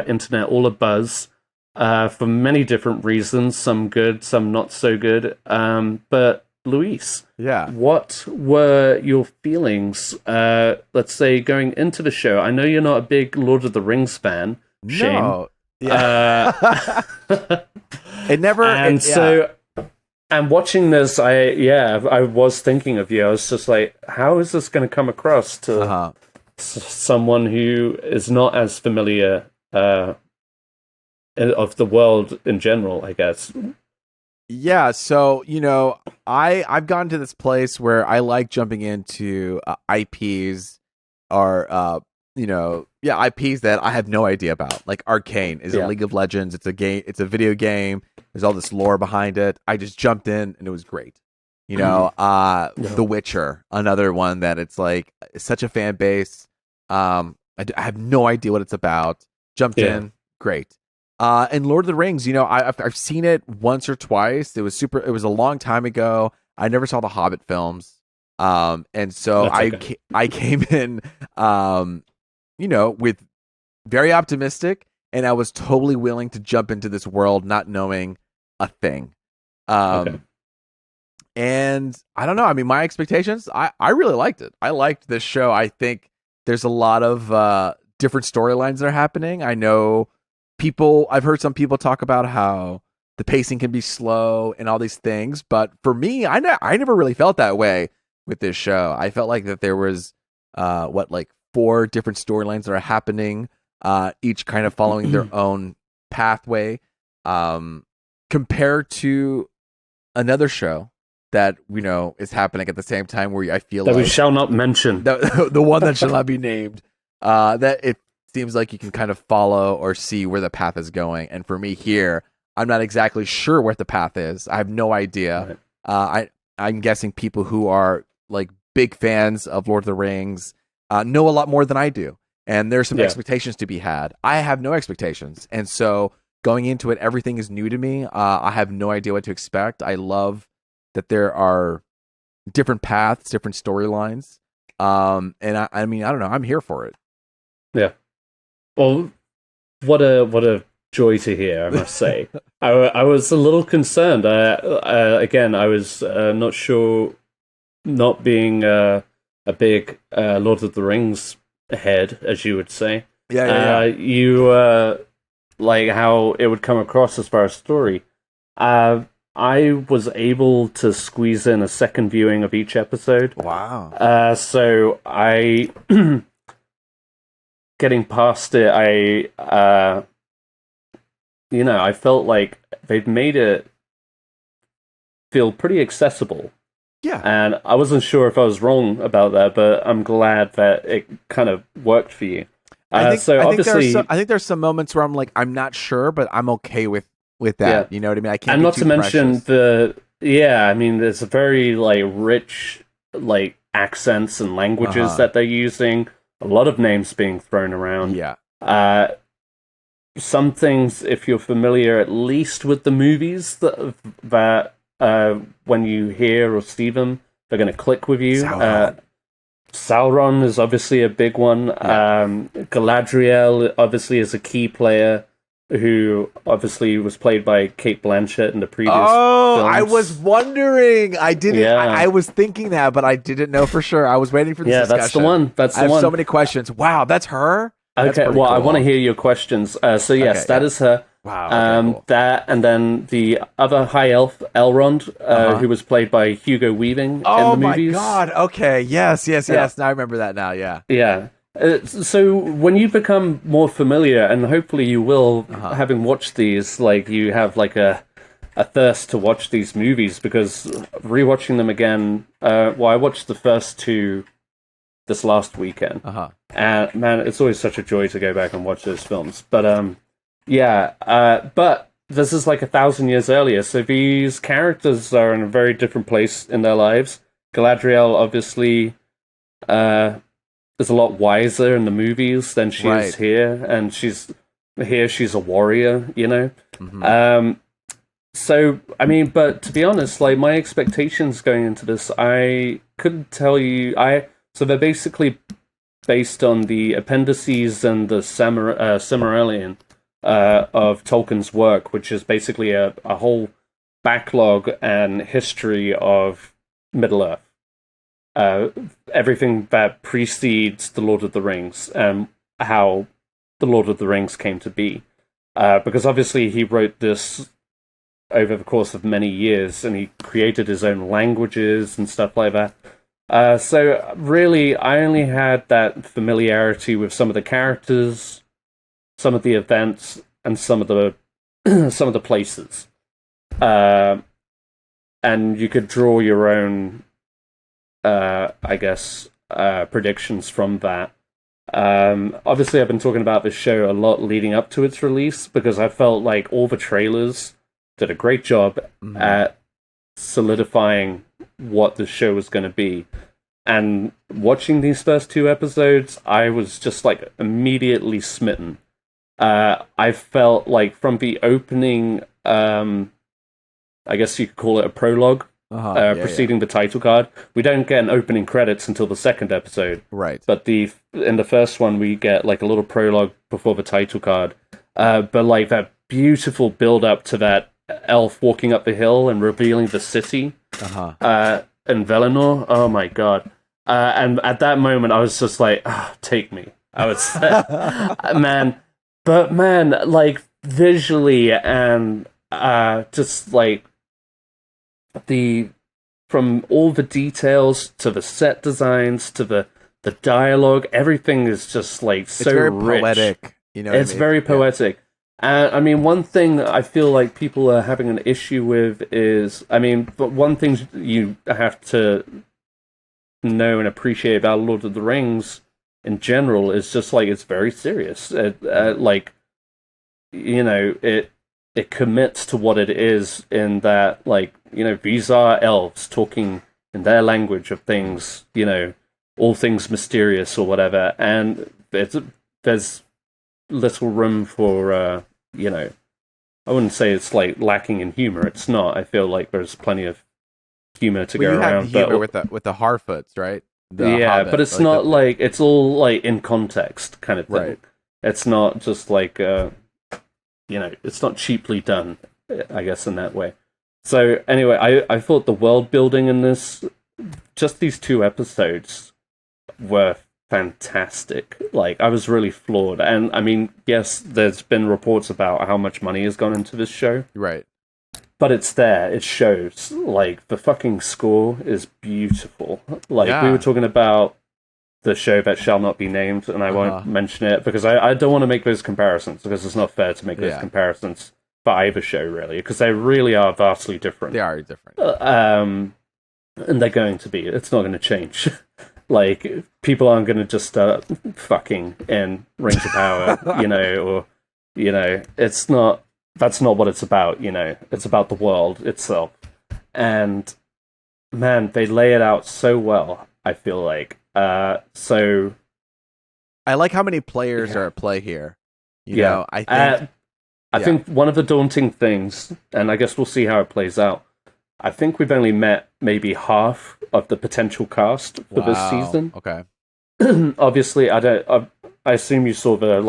internet all abuzz for many different reasons, some good, some not so good. But Luis, what were your feelings, let's say, going into the show? I know you're not a big Lord of the Rings fan. Shame. No. Yeah. It never... And watching this, I was thinking of you. I was just like, how is this going to come across to someone who is not as familiar of the world in general, I guess? Yeah, so, I've gotten to this place where I like jumping into IPs or, IPs that I have no idea about. Like Arcane is a League of Legends. It's a game. It's a video game. There's all this lore behind it. I just jumped in and it was great. The Witcher, another one that it's like such a fan base. I have no idea what it's about. Jumped in, great. And Lord of the Rings, I've seen it once or twice. It was a long time ago. I never saw the Hobbit films. And so I came in, with very optimistic, and I was totally willing to jump into this world not knowing a thing. And I don't know. I mean, my expectations, I really liked it. I liked this show. I think there's a lot of different storylines that are happening. I know I've heard some people talk about how the pacing can be slow and all these things, but for me, I never really felt that way with this show. I felt like that there was 4 different storylines that are happening, each kind of following their own pathway, compared to another show that is happening at the same time, where I feel that like we shall not mention, the one that shall not be named, that it seems like you can kind of follow or see where the path is going. And for me here, I'm not exactly sure what the path is. I have no idea. Right. I'm guessing people who are like big fans of Lord of the Rings know a lot more than I do. And there's some expectations to be had. I have no expectations. And so going into it, everything is new to me. I have no idea what to expect. I love that there are different paths, different storylines. And I mean, I don't know. I'm here for it. Yeah. Well, what a joy to hear, I must say. I was a little concerned. Again, I was not sure, not being a big Lord of the Rings head, as you would say. You like how it would come across as far as story. I was able to squeeze in a second viewing of each episode. Wow. So I... Getting past it, I felt like they'd made it feel pretty accessible. Yeah. And I wasn't sure if I was wrong about that, but I'm glad that it kind of worked for you. I think there's some moments where I'm like, I'm not sure, but I'm okay with that. Yeah. You know what I mean? I can't. And not to mention precious. there's a very rich accents and languages that they're using. A lot of names being thrown around. Yeah. Some things, if you're familiar at least with the movies, that when you hear or see them, they're going to click with you. Sauron is obviously a big one. Yeah. Galadriel obviously is a key player who obviously was played by Cate Blanchett in the previous films. I was wondering. I didn't. Yeah. I was thinking that, but I didn't know for sure. I was waiting for this discussion. That's the one. I have so many questions. Wow, that's her? Okay, well, cool. I want to hear your questions. So yes, that is her. Wow. Okay, cool. That, and then the other high elf, Elrond, who was played by Hugo Weaving in the movies. Oh my god, okay. Yes. Now I remember that now, yeah. Yeah. So when you become more familiar, and hopefully you will, having watched these, you have a a thirst to watch these movies, because rewatching them again, I watched the first two this last weekend. And man, it's always such a joy to go back and watch those films. But but this is like 1,000 years earlier, so these characters are in a very different place in their lives. Galadriel obviously is a lot wiser in the movies than she is here, and she's a warrior, you know. So I mean, but to be honest, like, my expectations going into this, I couldn't tell you. So they're basically based on the appendices and the Silmarillion of Tolkien's work, which is basically a whole backlog and history of Middle-earth. Everything that precedes The Lord of the Rings, and how The Lord of the Rings came to be. Because obviously he wrote this over the course of many years, and he created his own languages and stuff like that. So really, I only had that familiarity with some of the characters, some of the events, and some of the some of the places. And you could draw your own, I guess, predictions from that. Obviously, I've been talking about this show a lot leading up to its release, because I felt like all the trailers did a great job at solidifying what the show was going to be. And watching these first two episodes, I was just like immediately smitten. I felt like from the opening, I guess you could call it a prologue, preceding the title card. We don't get an opening credits until the second episode. Right. But in the first one, we get like a little prologue before the title card. But like that beautiful build up to that elf walking up the hill and revealing the city in Valinor. Oh my god. And at that moment, I was just like, take me. I was man, like visually and just like from all the details to the set designs to the dialogue, everything is just like so it's very rich. Poetic. You know, it's very poetic. I mean, one thing that I feel like people are having an issue with is, but one thing you have to know and appreciate about Lord of the Rings in general is just like it's very serious. Like, you know, it commits to what it is in that, like, you know, these are elves talking in their language of things, you know, all things mysterious or whatever, and there's little room for, you know, I wouldn't say it's like lacking in humor. It's not. I feel like there's plenty of humor to go around. You have humor with the Harfoots, right? But it's not like it's all like in context kind of thing. Right. It's not just like, you know, it's not cheaply done, I guess, in that way. So anyway, I thought the world building in this, just these two episodes, were fantastic. Like, I was really floored. And I mean, yes, there's been reports about how much money has gone into this show. Right. But it's there. It shows. Like, the fucking score is beautiful. Like, we were talking about the show that shall not be named, and I won't mention it, because I don't want to make those comparisons, because it's not fair to make those comparisons for either show, really, because they really are vastly different. They are different. And they're going to be. It's not going to change. Like, people aren't going to just start fucking in Rings of Power, you know, or, you know, that's not what it's about, you know. It's about the world itself. And, man, they lay it out so well, I feel like. So I like how many players are at play here. You know, I think one of the daunting things, and I guess we'll see how it plays out, I think we've only met maybe half of the potential cast for this season. Okay. Obviously, I assume you saw the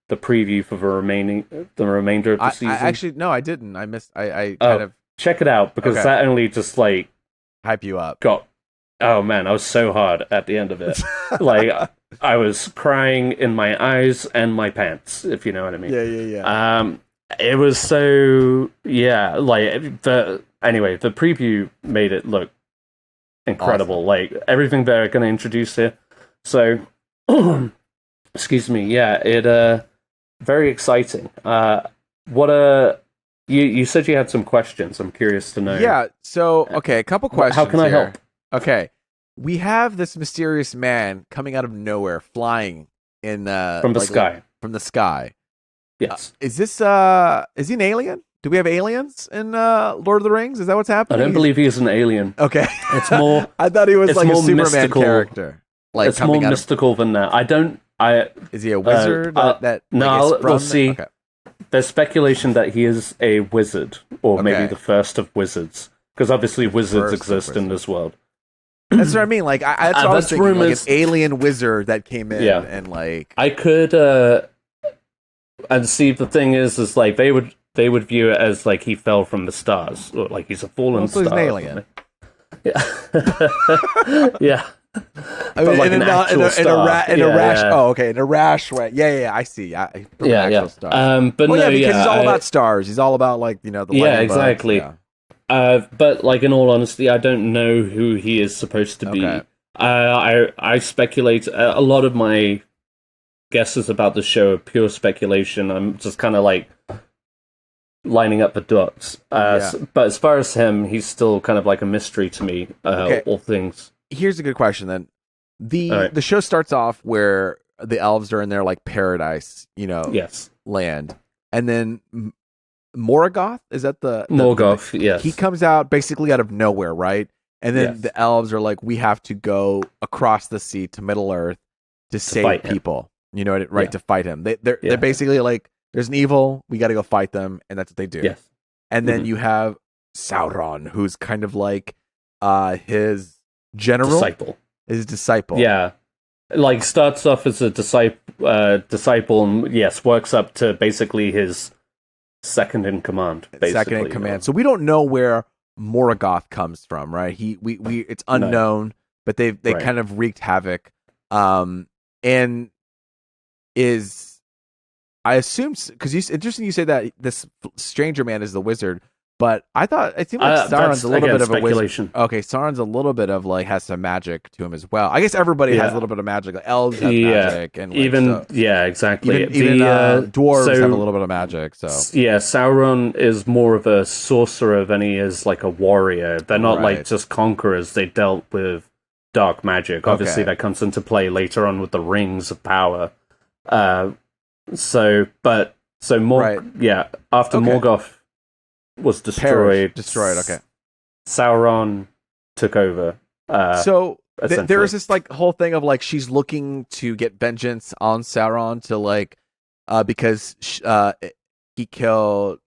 preview for the remainder of the season. Actually, no, I didn't. I missed. I kind of check it out, because that only just like hype you up. Oh man, I was so hard at the end of it. Like, I was crying in my eyes and my pants, if you know what I mean. Yeah. It was so like anyway, the preview made it look incredible. Awesome. Like, everything they're going to introduce here. So, excuse me. Yeah, it very exciting. What a You said you had some questions. I'm curious to know. Yeah. So, okay, a couple questions. How can I help? Okay, we have this mysterious man coming out of nowhere, flying in From the sky. From the sky. Yes. Is he an alien? Do we have aliens in Lord of the Rings? Is that what's I happening? don't believe he's an alien. Okay. It's more. I thought he was it's like a more Superman mystical. character. Like It's more mystical than that. Is he a wizard? We'll see. Okay. There's speculation that he is a wizard, or maybe the first of wizards, because obviously wizards exist in this world. That's what I mean. Like, that's what I was thinking. rumors. Like an alien wizard that came in and like. I could, and see, the thing is like they would view it as like he fell from the stars, or like he's a fallen star. He's an alien. Yeah. Yeah. I mean, like in a rash. Oh, okay, in a rash way. Yeah. I see. Star. But well, no, because he's all about stars. He's all about like the exactly. Bugs, yeah. But like in all honesty, I don't know who he is supposed to be. I speculate. A lot of my guesses about the show are pure speculation. I'm just kind of like lining up the dots. But as far as him, he's still kind of like a mystery to me. All things. Here's a good question then. The show starts off where the elves are in their like paradise, land, and then Morgoth, is that the Morgoth? Yes, he comes out basically out of nowhere, right? And then the elves are like, we have to go across the sea to Middle Earth to save people. You know, right? To fight him. They're basically like, there's an evil, we got to go fight them, and that's what they do. Yes, and then you have Sauron, who's kind of like his disciple. His disciple. Yeah. Like starts off as a disciple and works up to basically his second in command. So we don't know where Morgoth comes from, right? It's unknown, but they kind of wreaked havoc. And I assume, because it's interesting you say that this stranger man is the wizard. But I thought it seemed like Sauron's a little bit of a wizard. Okay, Sauron's a little bit of like has some magic to him as well. I guess everybody has a little bit of magic. Like elves have magic, and like, exactly. Even dwarves have a little bit of magic. So Sauron is more of a sorcerer than he is like a warrior. They're not like just conquerors. They dealt with dark magic. Obviously, that comes into play later on with the rings of power. After Morgoth was destroyed. Okay. Sauron took over. There is this like whole thing of like she's looking to get vengeance on Sauron to like because he killed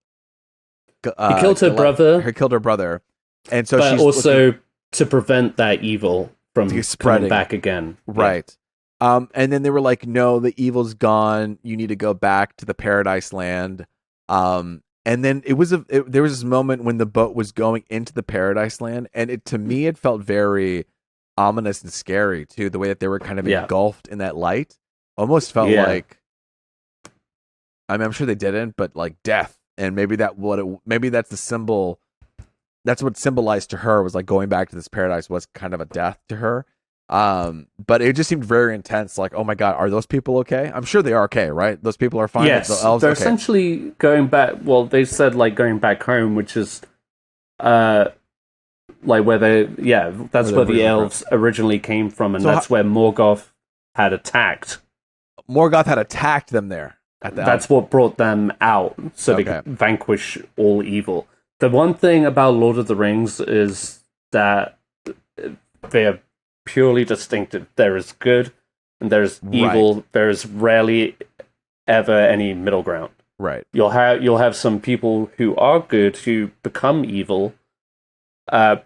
her brother. He killed her brother, and so but she's also to prevent that evil from spreading back again. Right. Yeah. And then they were like, no, the evil's gone. You need to go back to the Paradise Land. And then there was this moment when the boat was going into the Paradise Land, and to me it felt very ominous and scary too. The way that they were kind of engulfed in that light, almost felt like. I mean, I'm sure they didn't, but like death, and maybe that's the symbol. That's what symbolized to her was like going back to this paradise was kind of a death to her. But it just seemed very intense. Like, oh my God, are those people okay? I'm sure they are okay, right? Those people are fine. Yes, they're essentially going back. Well, they said like going back home, which is, like where that's where the elves originally came from, and that's where Morgoth had attacked. Morgoth had attacked them there. That's what brought them out, so they could vanquish all evil. The one thing about Lord of the Rings is that they are purely distinctive. There is good and there's evil. There is rarely ever any middle ground. Right. You'll have some people who are good who become evil, but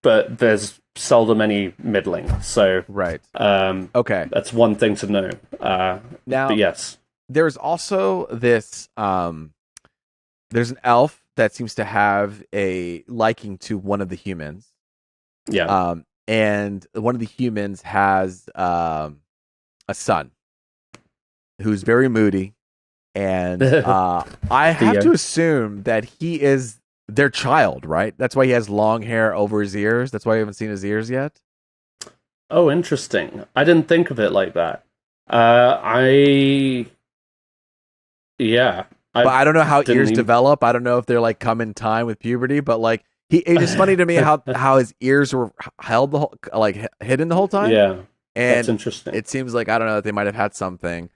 there's seldom any middling. So that's one thing to know. Now, but yes, there's also this. There's an elf that seems to have a liking to one of the humans. Yeah. And one of the humans has a son who's very moody, and I have to assume that he is their child, right? That's why he has long hair over his ears. That's why we haven't seen his ears yet. Oh, interesting. I didn't think of it like that. but I don't know how didn't ears even- develop. I don't know if they're like come in time with puberty, but like it's just funny to me how his ears were held the whole hidden the whole time. Yeah, that's And interesting. it seems like I don't know that they might have had something.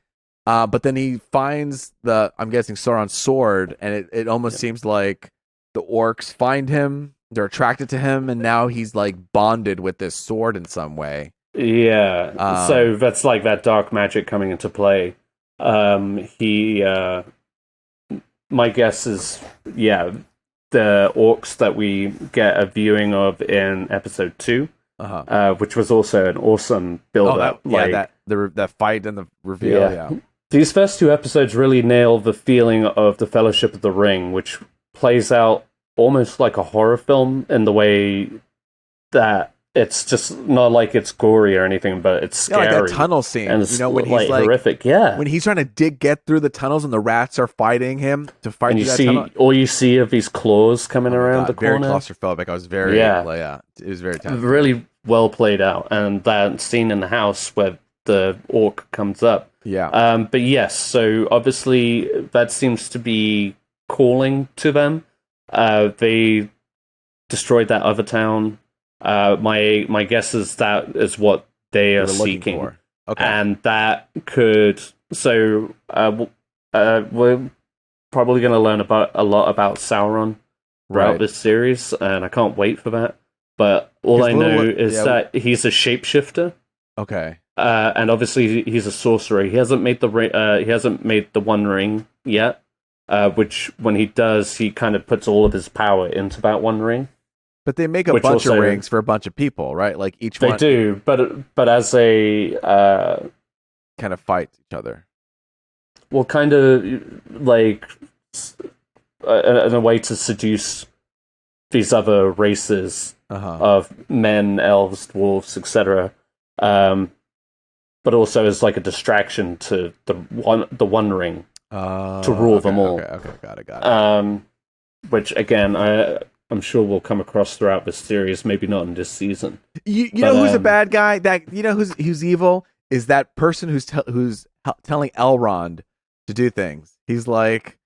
But then he finds I'm guessing Sauron's sword, and it almost seems like the orcs find him, they're attracted to him, and now he's like bonded with this sword in some way. Yeah, so that's like that dark magic coming into play. My guess is, yeah, the orcs that we get a viewing of in episode 2, which was also an awesome build-up. That fight and the reveal. Yeah. These first 2 episodes really nail the feeling of the Fellowship of the Ring, which plays out almost like a horror film in the way that it's just not like it's gory or anything, but it's scary. Yeah, like that tunnel scene, and it's when he's like horrific. Yeah, when he's trying to get through the tunnels and the rats are fighting him to fight. And you through see that tunnel. all you see of these claws coming around the very corner. claustrophobic. I was very it was very tense. Really well played out, and that scene in the house where the orc comes up. Yeah. But yes, so obviously that seems to be calling to them. They destroyed that other town. My guess is that is what they are seeking. For. Okay. And that could we're probably going to learn a lot about Sauron throughout this series, and I can't wait for that. But all I know is that he's a shapeshifter. Okay. And obviously he's a sorcerer. He hasn't made the One Ring yet. Which when he does, he kind of puts all of his power into that One Ring. But they make a bunch of rings for a bunch of people, right? Like each one. They do, but as a kind of fight each other. Well, kind of like in a way to seduce these other races of men, elves, dwarves, etc. But also as like a distraction to the One Ring to rule them all. Okay, got it. Which again, I'm sure we'll come across throughout this series. Maybe not in this season. You know who's a bad guy? That you know who's evil is that person who's telling Elrond to do things. He's like,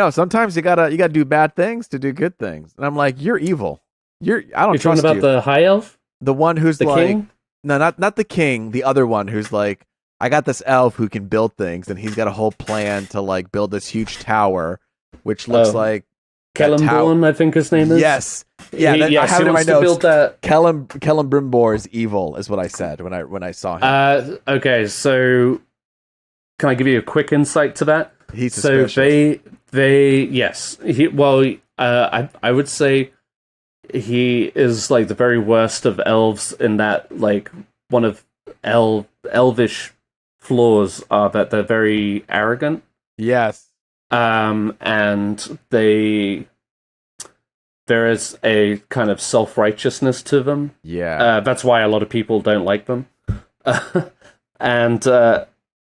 sometimes you gotta do bad things to do good things. And I'm like, you're evil. I don't You're trust talking about you. the high elf, the one who's the like, king? No, not the king. The other one who's like, I got this elf who can build things, and he's got a whole plan to like build this huge tower, which looks like Celeborn, I think his name is. Yes, yeah. I have it in my notes. Celebrimbor is evil, is what I said when I saw him. Okay, so can I give you a quick insight to that? He's suspicious. So I would say he is like the very worst of elves in that like one of elvish flaws are that they're very arrogant. Yes. And there is a kind of self-righteousness to them. Yeah. That's why a lot of people don't like them. And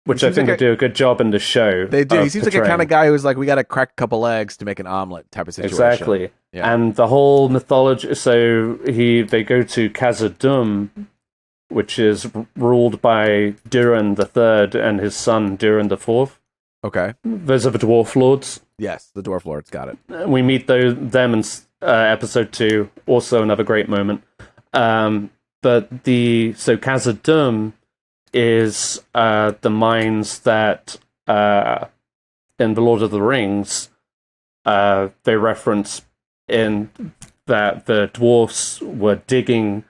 which I think they do a good job in the show. They do. He seems like a kind of guy who's like, we got to crack a couple eggs to make an omelet type of situation. Exactly. Yeah. And the whole mythology. So they go to Khazad-dûm, which is ruled by Durin III and his son Durin IV. Okay. Those are the dwarf lords. Yes, the dwarf lords. Got it. We meet them in episode 2. Also another great moment. But Khazad-dûm is the mines that in The Lord of the Rings they reference in that the dwarfs were digging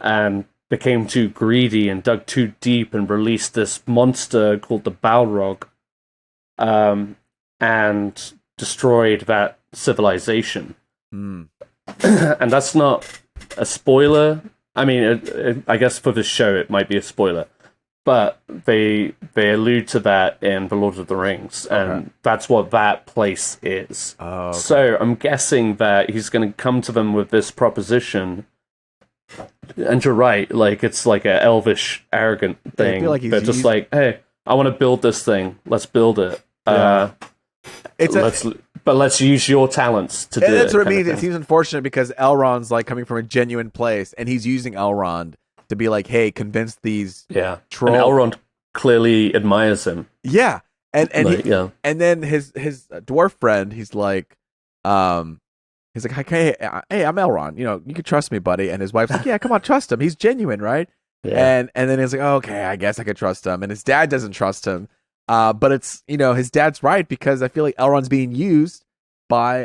and became too greedy and dug too deep and released this monster called the Balrog and destroyed that civilization. And that's not a spoiler. I mean, I guess for the show it might be a spoiler. But they allude to that in The Lord of the Rings, and that's what that place is. Oh, okay. So I'm guessing that he's going to come to them with this proposition. And you're right, like it's like an elvish, arrogant thing. I feel like they're just like, hey, I want to build this thing. Let's build it. Yeah. Let's use your talents to do it. That's what it means. It seems unfortunate because Elrond's like coming from a genuine place, and he's using Elrond to be like, hey, convince these trolls. And Elrond clearly admires him. Yeah. and then his dwarf friend, he's like, hey, I'm Elrond. You know, you can trust me, buddy. And his wife's like, yeah, come on, trust him. He's genuine, right? Yeah. And then he's like, oh, okay, I guess I could trust him. And his dad doesn't trust him. But it's, you know, his dad's right, because I feel like Elrond's being used by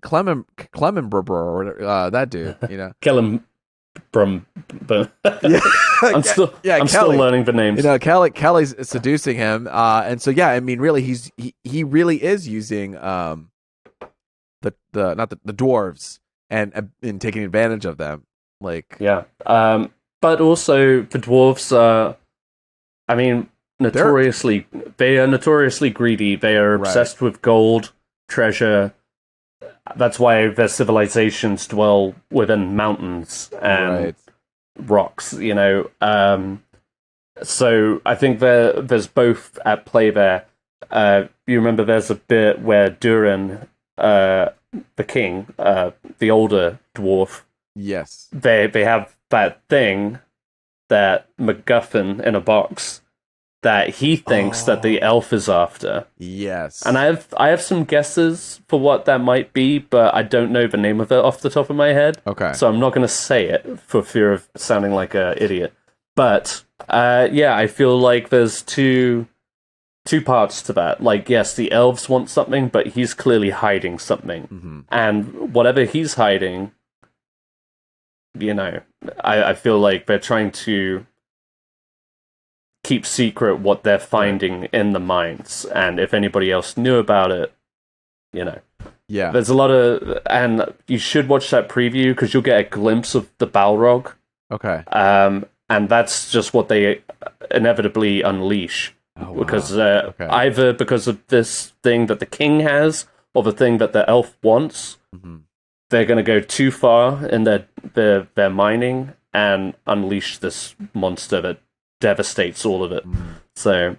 Clement or that dude, you know. Kellum Brum. Yeah. I'm still learning the names. You know, Kelly's seducing him. And so yeah, I mean, really he really is using the dwarves and taking advantage of them. Like, yeah. But also the dwarves are, I mean, they are notoriously greedy. They are obsessed with gold, treasure. That's why their civilizations dwell within mountains and rocks, you know. So I think there's both at play there. You remember there's a bit where Durin, the king, the older dwarf, yes, they have that thing, that MacGuffin in a box, that he thinks that the elf is after. Yes. And I have some guesses for what that might be, but I don't know the name of it off the top of my head. Okay. So I'm not going to say it for fear of sounding like an idiot. But yeah, I feel like there's two parts to that. Like, yes, the elves want something, but he's clearly hiding something. Mm-hmm. And whatever he's hiding, you know, I feel like they're trying to keep secret what they're finding in the mines, and if anybody else knew about it, you know. Yeah. There's a lot of, and you should watch that preview because you'll get a glimpse of the Balrog. Okay. And that's just what they inevitably unleash. Oh, wow. Because either because of this thing that the king has, or the thing that the elf wants, they're going to go too far in their mining and unleash this monster that devastates all of it. So,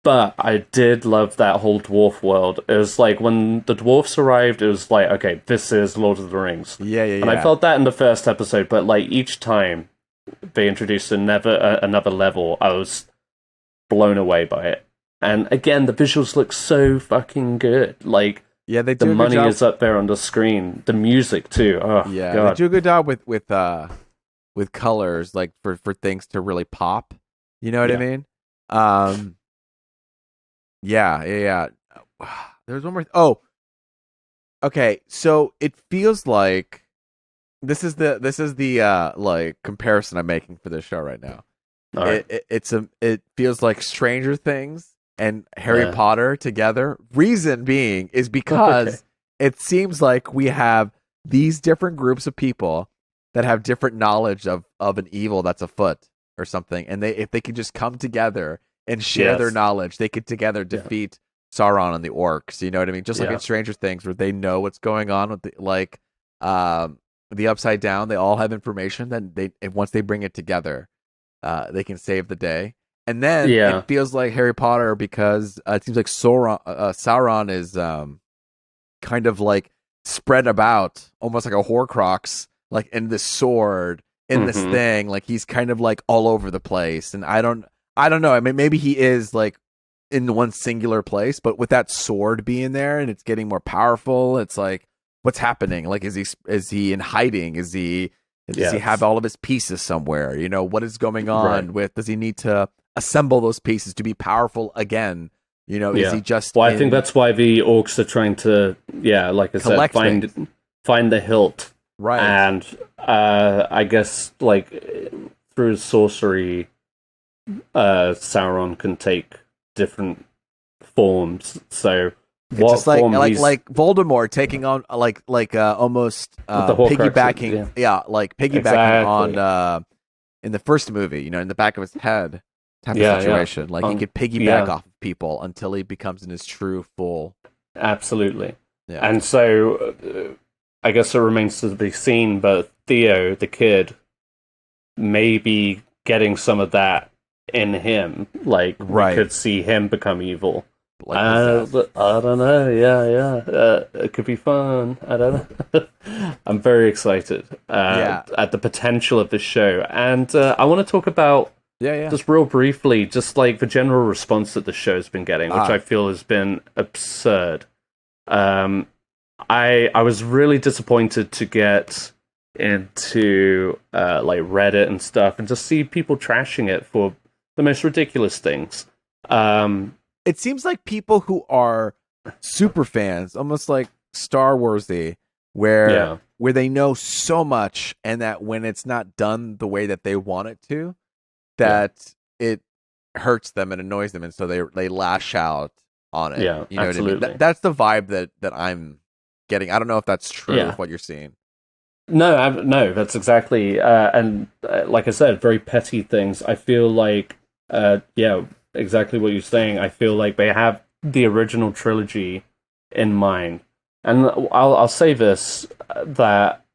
but I did love that whole dwarf world. It was like when the dwarfs arrived, it was like, okay, this is Lord of the Rings. Yeah. And I felt that in the first episode, but like each time they introduced another level, I was blown away by it. And again, the visuals look so fucking good. Like, yeah, they do the a good money job. is up there on the screen. The music too. Oh, yeah, God. they do a good job with colors, like for things to really pop. You know what I mean? Yeah. There's one more. Okay. So it feels like this is the like comparison I'm making for this show right now. All right. It feels like Stranger Things and Harry Potter together. Reason being is because it seems like we have these different groups of people that have different knowledge of an evil that's afoot or something, and if they could just come together and share their knowledge, they could together defeat Sauron and the orcs. You know what I mean? Just like in Stranger Things, where they know what's going on with the Upside Down. They all have information. Then once they bring it together, they can save the day. And then it feels like Harry Potter, because it seems like Sauron is kind of like spread about, almost like a Horcrux, like in this sword, in this thing. Like he's kind of like all over the place. And I don't know. I mean, maybe he is like in one singular place, but with that sword being there and it's getting more powerful, it's like, what's happening? Like, is he in hiding? Does he have all of his pieces somewhere? You know, what is going on with, does he need to assemble those pieces to be powerful again? You know, is he just... Well, I think that's why the orcs are trying to, like I said, find the hilt. Right. And I guess, like, through sorcery, Sauron can take different forms. So... It's just like Voldemort taking on almost piggybacking, on in the first movie, you know, in the back of his head type of situation. Like he could piggyback off of people until he becomes in his true full. Absolutely. Yeah. And so I guess it remains to be seen, but Theo, the kid, may be getting some of that in him. Like we could see him become evil. I don't know. It could be fun. I don't know. I'm very excited at the potential of this show, and I want to talk about Yeah. Just real briefly, just like the general response that the show's been getting, which I feel has been absurd. I was really disappointed to get into like Reddit and stuff and just see people trashing it for the most ridiculous things. It seems like people who are super fans, almost like Star Warsy, where they know so much, and that when it's not done the way that they want it to, that it hurts them and annoys them, and so they lash out on it. Yeah, you know absolutely. what I mean? That's the vibe that I'm getting. I don't know if that's true of what you're seeing. No, that's exactly and like I said, very petty things. I feel like exactly what you're saying. I feel like they have the original trilogy in mind, and I'll say this, that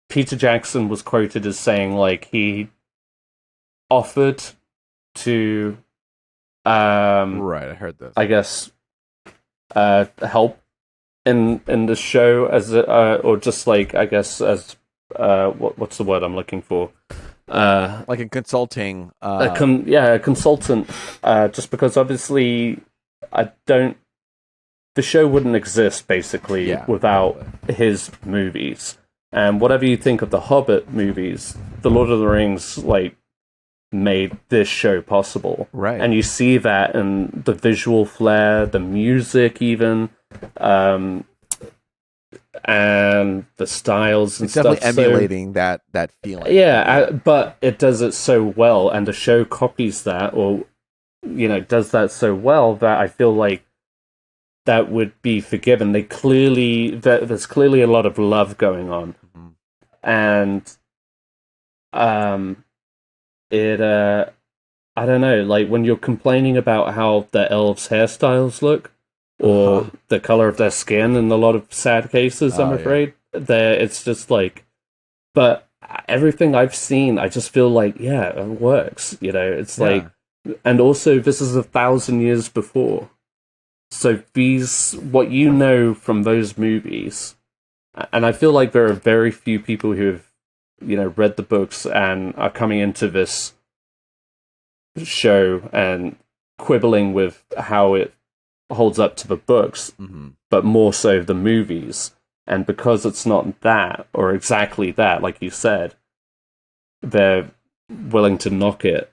Peter Jackson was quoted as saying like he offered to right, I heard this. I guess help in the show as or just like I guess as what's the word I'm looking for? Like a consulting a consultant, just because obviously the show wouldn't exist basically without his movies. And whatever you think of the Hobbit movies, the Lord of the Rings like made this show possible. Right. And you see that in the visual flair, the music even, and the styles and it's stuff. Definitely emulating that feeling. Yeah, but it does it so well, and the show copies that, or does that so well that I feel like that would be forgiven. There's clearly a lot of love going on, and I don't know, like when you're complaining about how the elves' hairstyles look, or the color of their skin in a lot of sad cases, I'm afraid, it's just like, but everything I've seen, I just feel like, it works, it's like, and also this is 1,000 years before. So what you know from those movies, and I feel like there are very few people who have, read the books and are coming into this show and quibbling with how it holds up to the books, but more so the movies. And because it's not that, or exactly that, like you said, they're willing to knock it,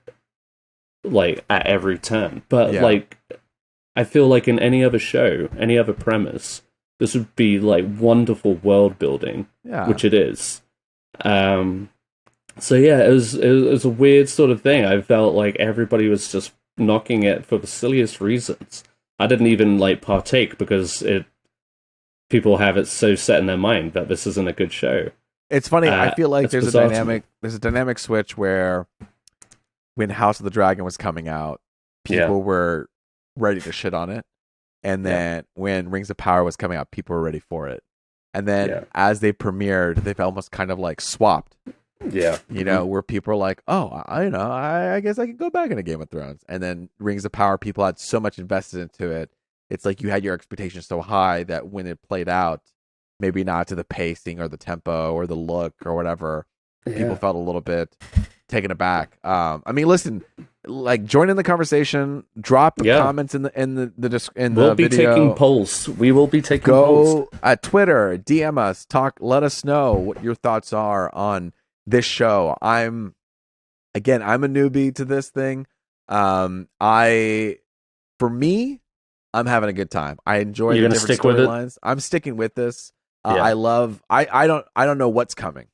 like, at every turn. But, like, I feel like in any other show, any other premise, this would be, like, wonderful world building, which it is. So yeah, it was a weird sort of thing. I felt like everybody was just knocking it for the silliest reasons. I didn't even like partake because people have it so set in their mind that this isn't a good show. It's funny. I feel like there's a dynamic switch where when House of the Dragon was coming out, people were ready to shit on it, and then when Rings of Power was coming out, people were ready for it. And then as they premiered, they've almost kind of like swapped. Yeah. Where people are like, oh, I guess I could go back into Game of Thrones. And then Rings of Power, people had so much invested into it. It's like you had your expectations so high that when it played out, maybe not to the pacing or the tempo or the look or whatever, people felt a little bit taken aback. I mean, listen, like, join in the conversation, drop comments in the we'll be video. Taking polls. We will be taking polls. Go at Twitter, DM us, let us know what your thoughts are on this show. I'm a newbie to this thing. I'm having a good time. I enjoy the different storylines. I'm sticking with this. I don't know what's coming,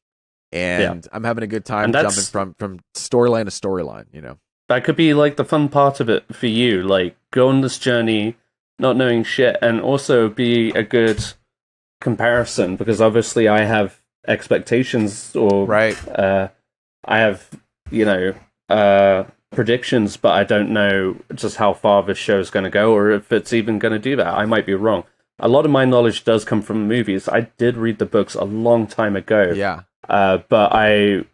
and I'm having a good time jumping from storyline to storyline. That could be like the fun part of it for you. Like, go on this journey, not knowing shit, and also be a good comparison, because obviously I have expectations, or I have predictions, but I don't know just how far this show is going to go, or if it's even going to do that. I might be wrong. A lot of my knowledge does come from movies. I did read the books a long time ago, but I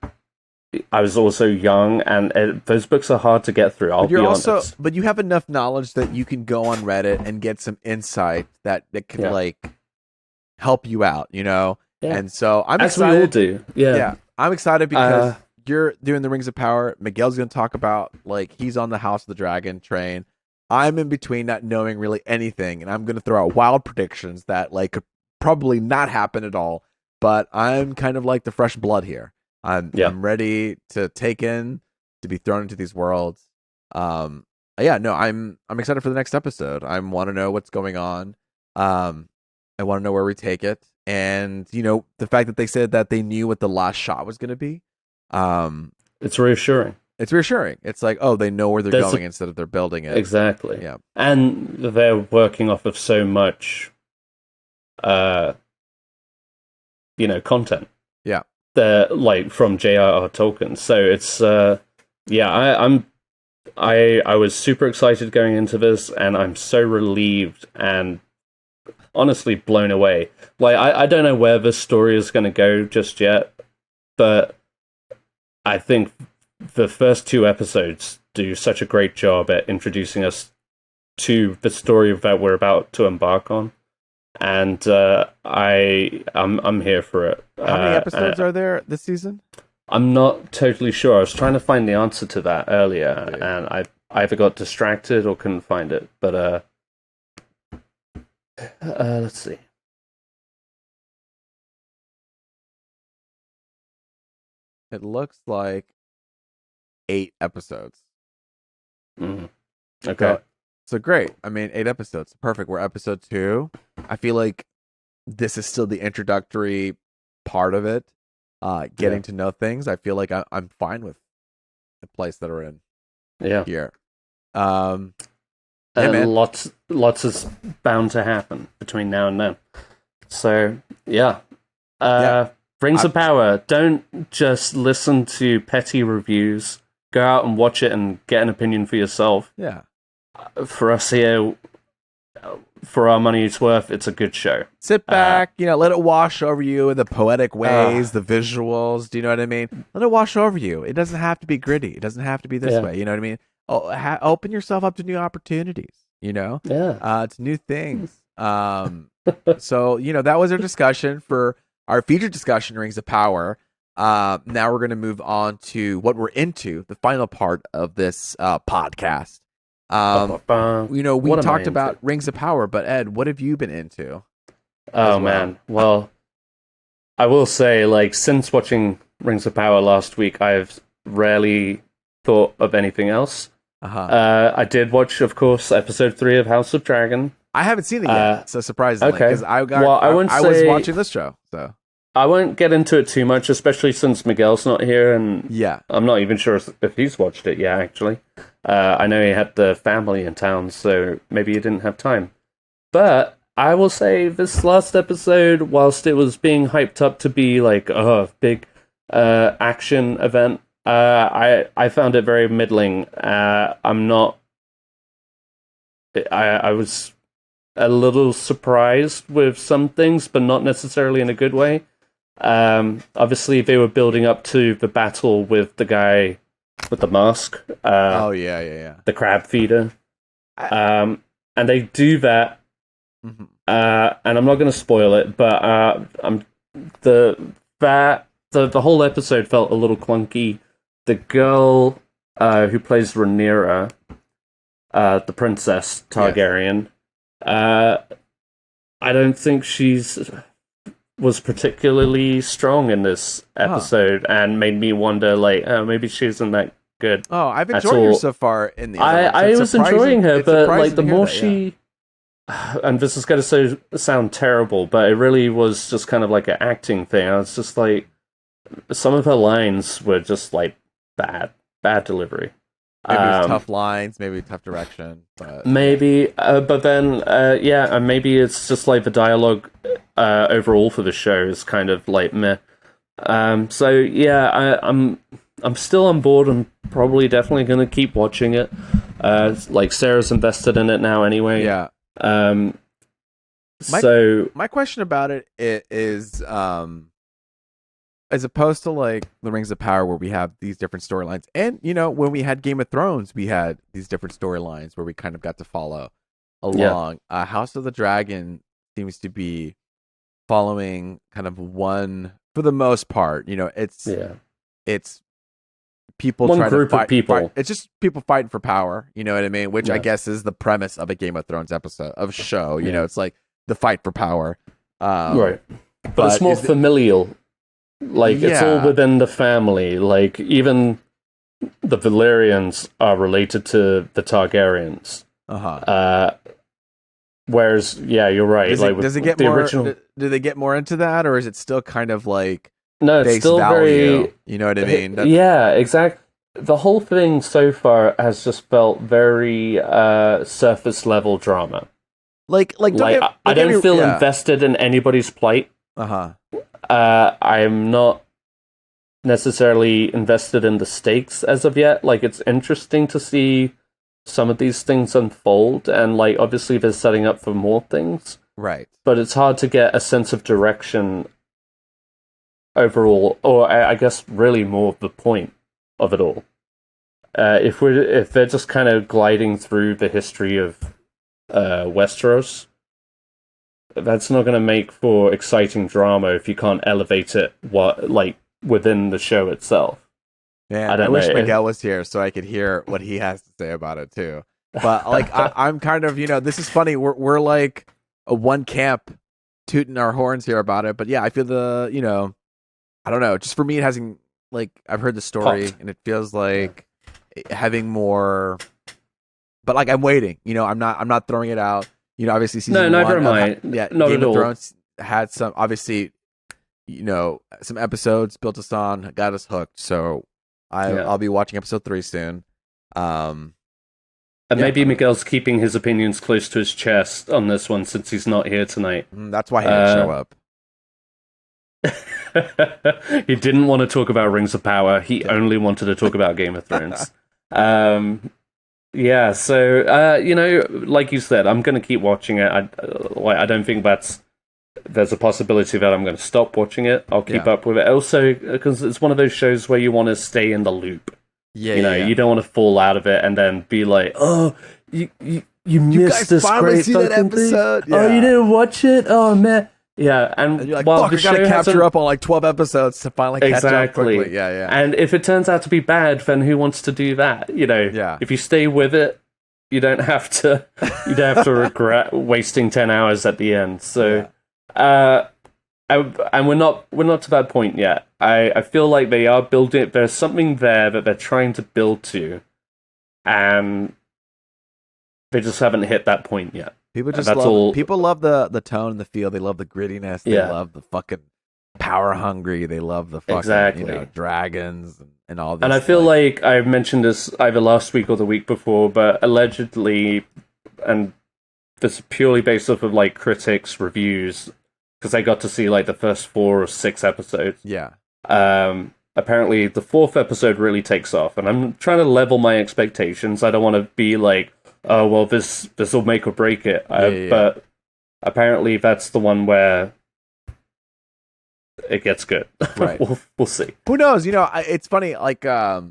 was also young, and those books are hard to get through. I'll be honest. But you have enough knowledge that you can go on Reddit and get some insight that can like help you out, Yeah. And so I'm excited. As we all do. Yeah. I'm excited because you're doing the Rings of Power. Miguel's going to talk about like he's on the House of the Dragon train. I'm in between, not knowing really anything, and I'm going to throw out wild predictions that like could probably not happen at all. But I'm kind of like the fresh blood here. I'm ready to take in, to be thrown into these worlds. Yeah, no, I'm excited for the next episode. I want to know what's going on. I want to know where we take it, and the fact that they said that they knew what the last shot was going to be. It's reassuring. It's reassuring. It's like, oh, they know where they're going instead of they're building it. Exactly. Yeah, and they're working off of so much, content. Yeah, they're like from J.R.R. Tolkien. So it's I was super excited going into this, and I'm so relieved and honestly blown away. Like, I don't know where this story is going to go just yet, but I think the first 2 episodes do such a great job at introducing us to the story that we're about to embark on, and I'm here for it. How many episodes are there this season? I'm not totally sure. I was trying to find the answer to that earlier, and I either got distracted or couldn't find it. But let's see. It looks like 8 episodes. Okay. So great. I mean, 8 episodes. Perfect. We're episode 2. I feel like this is still the introductory part of it. Getting to know things. I feel like I'm fine with the place that we're in. Yeah. Here. Lots is bound to happen between now and then. So yeah. Rings of Power. Don't just listen to petty reviews. Go out and watch it and get an opinion for yourself. Yeah. For us here, for our money's worth, it's a good show. Sit back, let it wash over you in the poetic ways, the visuals. Do you know what I mean? Let it wash over you. It doesn't have to be gritty. It doesn't have to be this way. You know what I mean? Open yourself up to new opportunities. To new things. So that was our discussion for our featured discussion, Rings of Power. Now we're going to move on to what we're into, the final part of this podcast. We talked about Rings of Power, but Ed, what have you been into? Man. Well, I will say, like, since watching Rings of Power last week, I've rarely thought of anything else. I did watch, of course, episode 3 of House of Dragon. I haven't seen it yet, so surprisingly, because I was watching this show, so I won't get into it too much, especially since Miguel's not here, and I'm not even sure if he's watched it yet, actually. I know he had the family in town, so maybe he didn't have time. But I will say this last episode, whilst it was being hyped up to be like a big action event, I found it very middling. I was a little surprised with some things, but not necessarily in a good way. Obviously, they were building up to the battle with the guy with the mask. The crab feeder. And they do that. Mm-hmm. And I'm not going to spoil it, but the whole episode felt a little clunky. The girl who plays Rhaenyra, the princess Targaryen, I don't think was particularly strong in this episode, and made me wonder, like, maybe she isn't that good. Oh, I've enjoyed her so far in the. I was enjoying her, but like the more she, and this is going to sound terrible, but it really was just kind of like an acting thing. I was just like, some of her lines were just like bad delivery. Maybe it's tough lines, maybe tough direction, but maybe. But then, and maybe it's just like the dialogue overall for the show is kind of like meh. So yeah, I'm still on board. I'm probably definitely going to keep watching it. Like Sarah's invested in it now anyway. Yeah. My question about it is as opposed to like the Rings of Power, where we have these different storylines, and when we had Game of Thrones, we had these different storylines where we kind of got to follow along. House of the Dragon seems to be following kind of one, for the most part. It's people one trying group to of people. It's just people fighting for power. You know what I mean? Which I Yeah. guess is the premise of a Game of Thrones episode of show. You Yeah. know, it's like the fight for power. Right. But it's more familial. Like, it's all within the family. Like, even the Valyrians are related to the Targaryens. Whereas, yeah, you're right. Does it get the more? Original... Do they get more into that, or is it still kind of like no? It's face still value? very. You know what I mean? Yeah, exactly. The whole thing so far has just felt very surface level drama. Like I don't feel invested in anybody's plight. I'm not necessarily invested in the stakes as of yet. Like, it's interesting to see some of these things unfold, and like obviously they're setting up for more things. Right. But it's hard to get a sense of direction overall, or I guess really more of the point of it all. If they're just kind of gliding through the history of Westeros, that's not going to make for exciting drama if you can't elevate it within the show itself. Man, I wish Miguel was here so I could hear what he has to say about it too. But like, I'm kind of, this is funny. We're like a one camp tooting our horns here about it. But yeah, I feel I don't know. Just for me, it hasn't, like, I've heard the story and it feels like having more. But like, I'm waiting. I'm not throwing it out. Obviously season one. Never mind. Not Game at of all. Thrones had some, obviously, some episodes built us on, got us hooked. So I'll be watching episode 3 soon. And maybe Miguel's keeping his opinions close to his chest on this one since he's not here tonight. That's why he didn't show up. He didn't want to talk about Rings of Power. He only wanted to talk about Game of Thrones. Yeah, so, like you said, I'm going to keep watching it. I don't think there's a possibility that I'm going to stop watching it. I'll keep up with it. Also, because it's one of those shows where you want to stay in the loop. You don't want to fall out of it and then be like, oh, you missed this great fucking episode. Yeah. Oh, you didn't watch it? Oh, man. Yeah, and you're like, fuck, I gotta capture up on like 12 episodes to finally catch up quickly. Yeah. And if it turns out to be bad, then who wants to do that? If you stay with it, you don't have to regret wasting 10 hours at the end. So, and we're not to that point yet. I feel like they are building it. There's something there that they're trying to build to, and they just haven't hit that point yet. People love the tone and the feel. They love the grittiness. They love the fucking power hungry. They love the fucking dragons and all this. And I feel like I've mentioned this either last week or the week before, but allegedly, and this is purely based off of like critics' reviews, because I got to see like the first 4 or 6 episodes. Yeah. Apparently, the 4th episode really takes off, and I'm trying to level my expectations. I don't want to be like, oh, well, this will make or break it. But apparently that's the one where it gets good. Right. We'll see. Who knows? It's funny. Like, I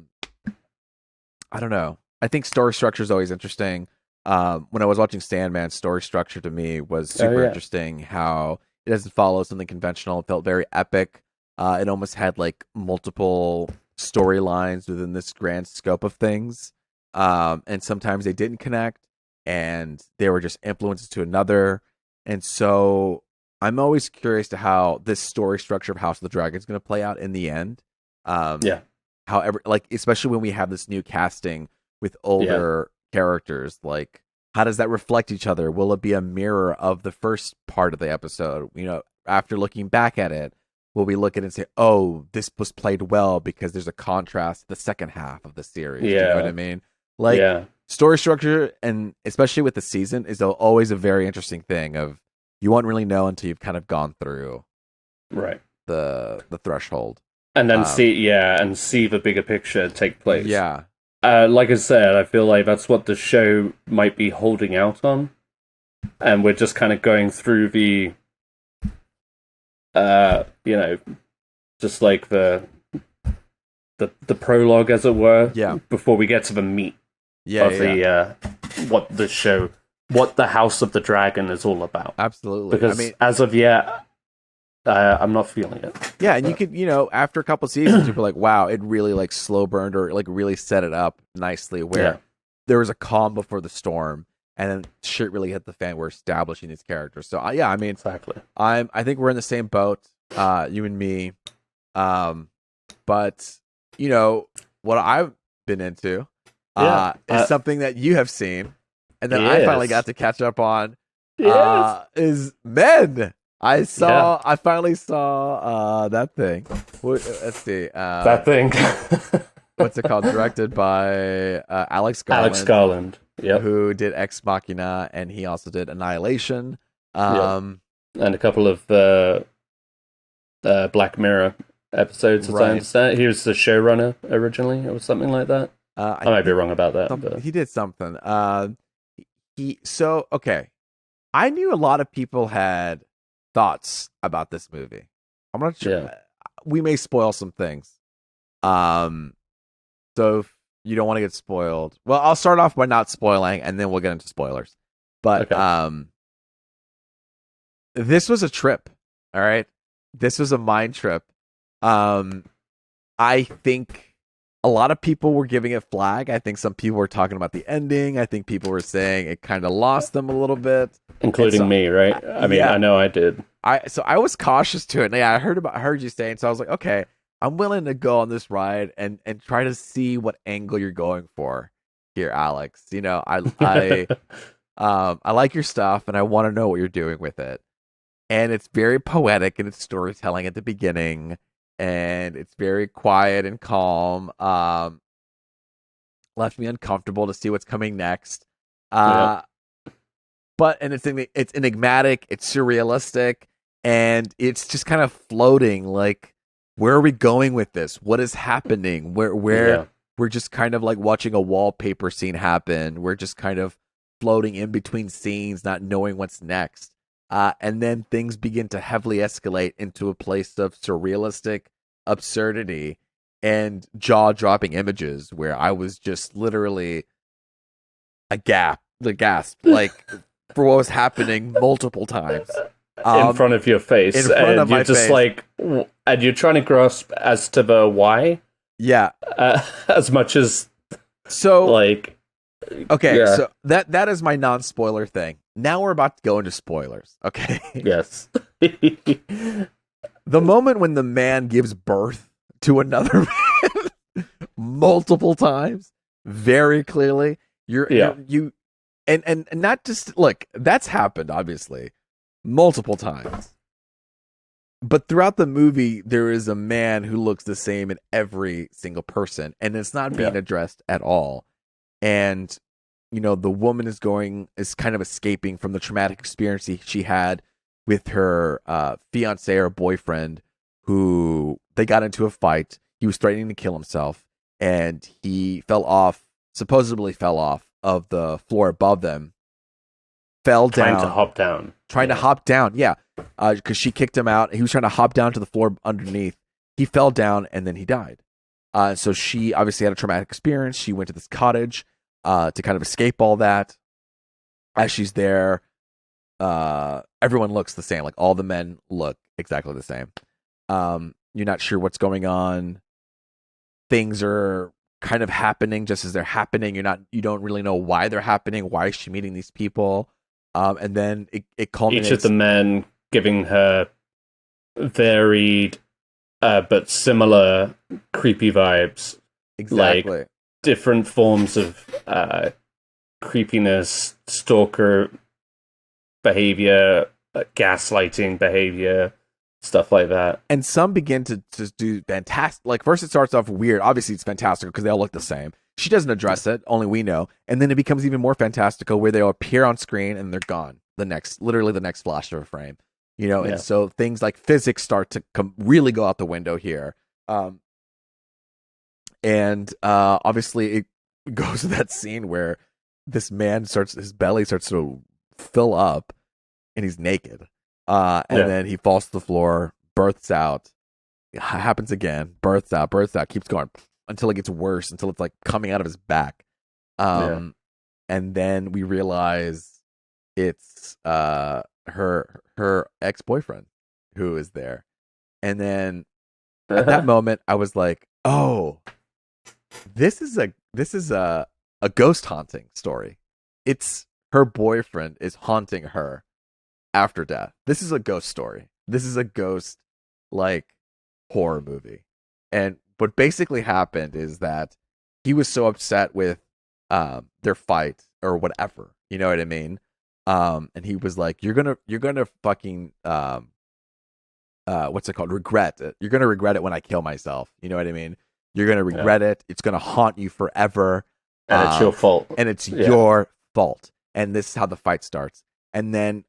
don't know. I think story structure is always interesting. When I was watching Sandman, story structure to me was super interesting. How it doesn't follow something conventional. It felt very epic. It almost had like multiple storylines within this grand scope of things. And sometimes they didn't connect and they were just influences to another. And so I'm always curious to how this story structure of House of the Dragon is going to play out in the end. However, like, especially when we have this new casting with older characters, like, how does that reflect each other? Will it be a mirror of the first part of the episode? After looking back at it, will we look at it and say, oh, this was played well because there's a contrast to the second half of the series? You know what I mean? Like, story structure, and especially with the season, is always a very interesting thing of you won't really know until you've kind of gone through the threshold. And then see the bigger picture take place. Yeah. Like I said, I feel like that's what the show might be holding out on. And we're just kind of going through the, just like the prologue, as it were, before we get to the meat. What the House of the Dragon is all about. Absolutely. Because as of yet, I'm not feeling it. Yeah, and you could, after a couple seasons, you'd be like, wow, it really like slow burned or like really set it up nicely where there was a calm before the storm, and then shit really hit the fan. We're establishing these characters. So I mean, Exactly. I think we're in the same boat, you and me. But what I've been into is something that you have seen, and then I finally got to catch up on. Is Men. I finally saw that thing. Let's see. That thing. What's it called? Directed by Alex Garland. Alex Garland. Yep. Who did Ex Machina, and he also did Annihilation. And a couple of Black Mirror episodes, as I understand. He was the showrunner originally, or something like that. I might be wrong about that. But... He did something. Okay. I knew a lot of people had thoughts about this movie. I'm not sure. Yeah. We may spoil some things. So if you don't want to get spoiled, well, I'll start off by not spoiling, and then we'll get into spoilers. But this was a trip. All right, this was a mind trip. I think a lot of people were giving it flag. I think some people were talking about the ending. I think people were saying it kind of lost them a little bit, including me. Right? I mean, I know I did. I was cautious to it. Yeah, I heard you saying. So I was like, okay, I'm willing to go on this ride and try to see what angle you're going for here, Alex. I like your stuff, and I want to know what you're doing with it. And it's very poetic in its storytelling at the beginning, and it's very quiet and calm. Left me uncomfortable to see what's coming next. But it's enigmatic, it's surrealistic, and it's just kind of floating. Like, where are we going with this? What is happening? We're just kind of like watching a wallpaper scene happen. We're just kind of floating in between scenes, not knowing what's next. And then things begin to heavily escalate into a place of surrealistic absurdity and jaw-dropping images where I was just literally gasp, like for what was happening multiple times. In front of your face. In front of my just face. Like, and you're trying to grasp as to the why. Yeah. As much as okay, so that is my non-spoiler thing. Now we're about to go into spoilers, okay? Yes. The moment when the man gives birth to another man multiple times, very clearly, you not just look, that's happened obviously multiple times. But throughout the movie, there is a man who looks the same in every single person, and it's not being addressed at all. And the woman is kind of escaping from the traumatic experience she had with her fiance or boyfriend, who they got into a fight. He was threatening to kill himself, and he supposedly fell off of the floor above them, fell down. Trying to hop down, yeah. Because she kicked him out. He was trying to hop down to the floor underneath. He fell down, and then he died. So she obviously had a traumatic experience. She went to this cottage to kind of escape all that. As she's there, everyone looks the same. Like, all the men look exactly the same. You're not sure what's going on. Things are kind of happening just as they're happening. You don't really know why they're happening. Why is she meeting these people? And then it culminates. Each of the men giving her varied but similar creepy vibes. Exactly. Like different forms of creepiness, stalker behavior, gaslighting behavior, stuff like that. And some begin to do fantastic. Like, first it starts off weird. Obviously it's fantastical because they all look the same. She doesn't address it, only we know. And then it becomes even more fantastical where they all appear on screen and they're gone. Literally the next flash of a frame. And so things like physics start to really go out the window here. Obviously it goes to that scene where this man his belly starts to fill up and he's naked. Then he falls to the floor, births out, happens again, births out, keeps going until it gets worse, until it's like coming out of his back. And then we realize it's her ex-boyfriend who is there. And then at that moment, I was like, oh, this is a ghost haunting story. It's her boyfriend is haunting her after death. This is a ghost story. This is a ghost like horror movie. And what basically happened is that he was so upset with their fight or whatever. You know what I mean? And he was like, you're gonna fucking what's it called? Regret it. You're gonna regret it when I kill myself. You know what I mean? You're gonna regret it. It's gonna haunt you forever. And it's your fault. And it's your fault. And this is how the fight starts. And then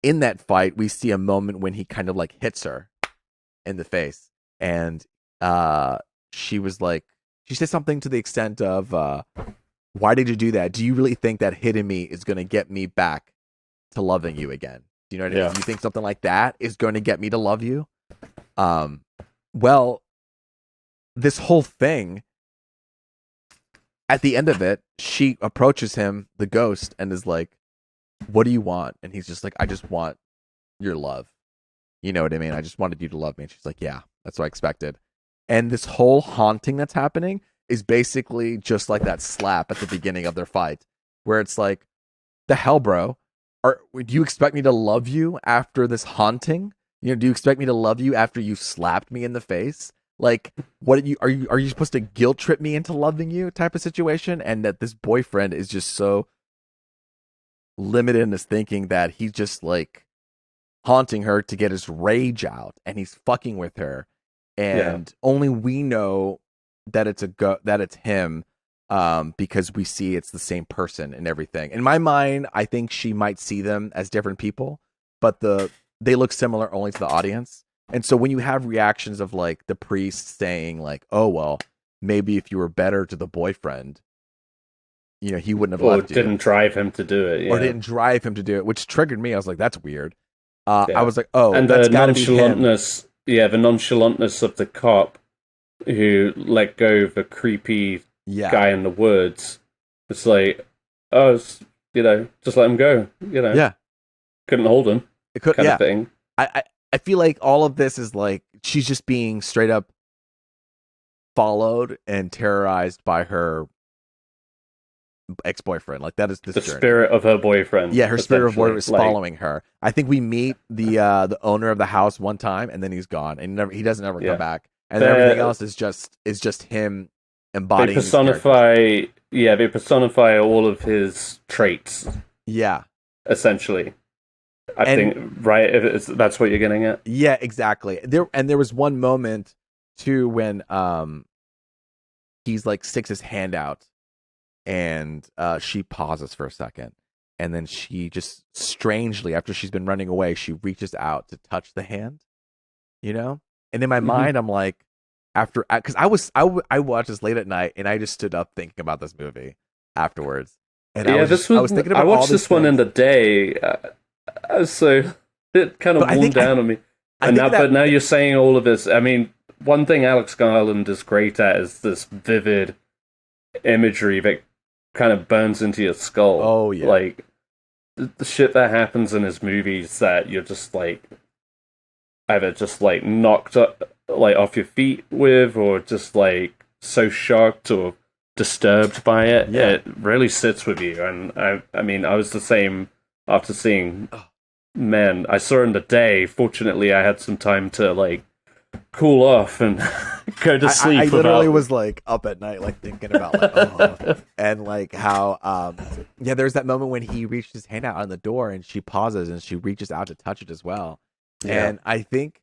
in that fight, we see a moment when he kind of like hits her in the face. And she was like, she said something to the extent of, why did you do that? Do you really think that hitting me is going to get me back to loving you again? Do you know what I mean? Do you think something like that is going to get me to love you? Well, this whole thing, at the end of it, she approaches him, the ghost, and is like, what do you want? And he's just like, I just want your love. You know what I mean? I just wanted you to love me. And she's like, yeah, that's what I expected. And this whole haunting that's happening is basically just like that slap at the beginning of their fight, where it's like, the hell, bro? Do you expect me to love you after this haunting? You know, do you expect me to love you after you slapped me in the face? Like, what are you supposed to guilt trip me into loving you type of situation? And that this boyfriend is just so limited in his thinking that he's just like haunting her to get his rage out, and he's fucking with her, and only we know that it's him, because we see it's the same person and everything. In my mind, I think she might see them as different people, but they look similar only to the audience. And so when you have reactions of like the priest saying like, oh, well, maybe if you were better to the boyfriend, you know, he wouldn't have left you. Or didn't drive him to do it. Yeah. Or didn't drive him to do it, which triggered me. I was like, that's weird. I was like, oh, and that's the gotta be him. the nonchalantness of the cop who let go of a creepy guy in the woods. It's like, oh, you know, just let him go. You know, couldn't hold him. It could, kind of thing. I feel like all of this is like she's just being straight up followed and terrorized by her ex-boyfriend. Like that is the spirit of her boyfriend. Yeah, her spirit of boyfriend is following her. I think we meet the owner of the house one time, and then he's gone, and he doesn't ever come back. And then everything else is just him embodying. They personify all of his traits. Yeah, essentially. I think, right? That's what you're getting at. Yeah, exactly. There was one moment too when he's like sticks his hand out, and she pauses for a second, and then she just strangely, after she's been running away, she reaches out to touch the hand, you know. And in my mind, I'm like, because I watched this late at night, and I just stood up thinking about this movie afterwards, and I was thinking about. I watched this one in the day. So it kind of worn down on me. But now you're saying all of this. I mean, one thing Alex Garland is great at is this vivid imagery that kind of burns into your skull. Oh, yeah. Like, the shit that happens in his movies that you're just like, either just like knocked up, like off your feet with, or just like so shocked or disturbed by it. Yeah. It really sits with you. And I mean, I was the same. After seeing, man, I saw in the day. Fortunately, I had some time to like cool off and go to sleep. I literally was like up at night, like thinking about like, and like how, there's that moment when he reached his hand out on the door, and she pauses and she reaches out to touch it as well. Yeah. And I think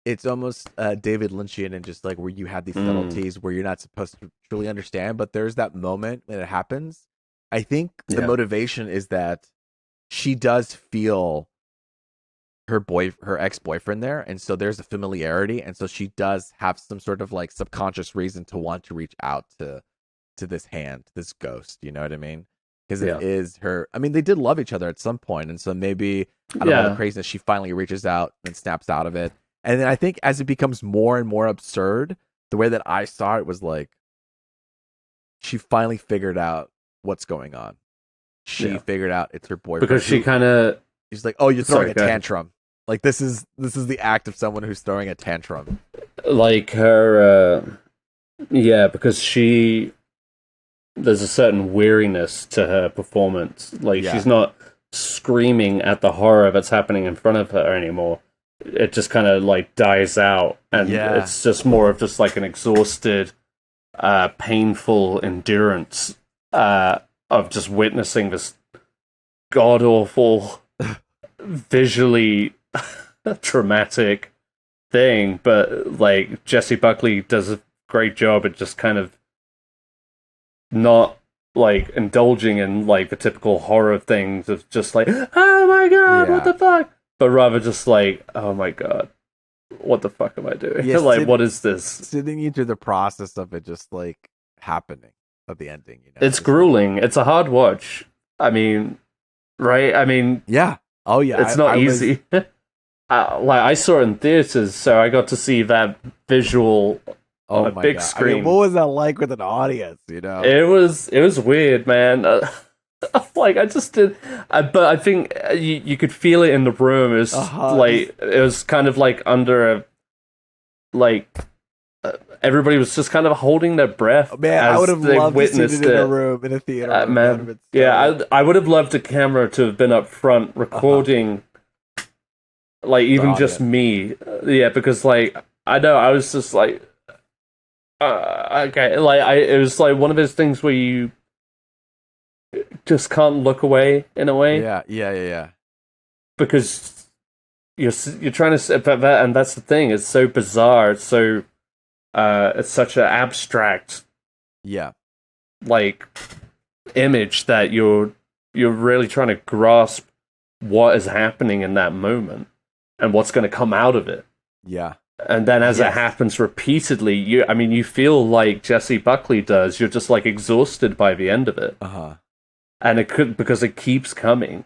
it's almost David Lynchian, and just like where you have these subtleties where you're not supposed to truly understand, but there's that moment when it happens. I think the motivation is that she does feel her ex-boyfriend there, and so there's a familiarity, and so she does have some sort of like subconscious reason to want to reach out to this hand, this ghost. You know what I mean? Because it is her. I mean, they did love each other at some point, and so maybe out of all the craziness, she finally reaches out and snaps out of it. And then I think as it becomes more and more absurd, the way that I saw it was like she finally figured out what's going on. She figured out it's her boyfriend. Because she kind of... She's like, oh, you're throwing a tantrum. Like this is the act of someone who's throwing a tantrum. Like her, yeah, because there's a certain weariness to her performance. Like she's not screaming at the horror that's happening in front of her anymore. It just kind of like dies out, and it's just more of just like an exhausted, painful endurance of just witnessing this god awful, visually traumatic thing. But like Jessie Buckley does a great job at just kind of not like indulging in like the typical horror things of just like, oh my god, what the fuck, but rather just like, oh my god, what the fuck am I doing? Like, what is this? Sitting you through the process of it just like happening at the ending, you know? It's grueling. It's a hard watch. I mean, right? I mean, yeah. Oh yeah. It's not easy. Like I saw it in theaters, so I got to see that visual on a big screen. I mean, what was that like with an audience? You know, it was weird, man. Like I just did, but I think you could feel it in the room. It was like it was kind of like under a like. Everybody was just kind of holding their breath. Man, I would have loved to see it in a room, in a theater. Man, yeah, I would have loved a camera to have been up front recording, like even just me. Yeah, because like I know I was just like, okay, like it was like one of those things where you just can't look away in a way. Yeah. Because you're trying to, and that's the thing. It's so bizarre. It's so. It's such an abstract, like image that you're really trying to grasp what is happening in that moment and what's going to come out of it. Yeah, and then as it happens repeatedly, you feel like Jessie Buckley does. You're just like exhausted by the end of it, and it could because it keeps coming,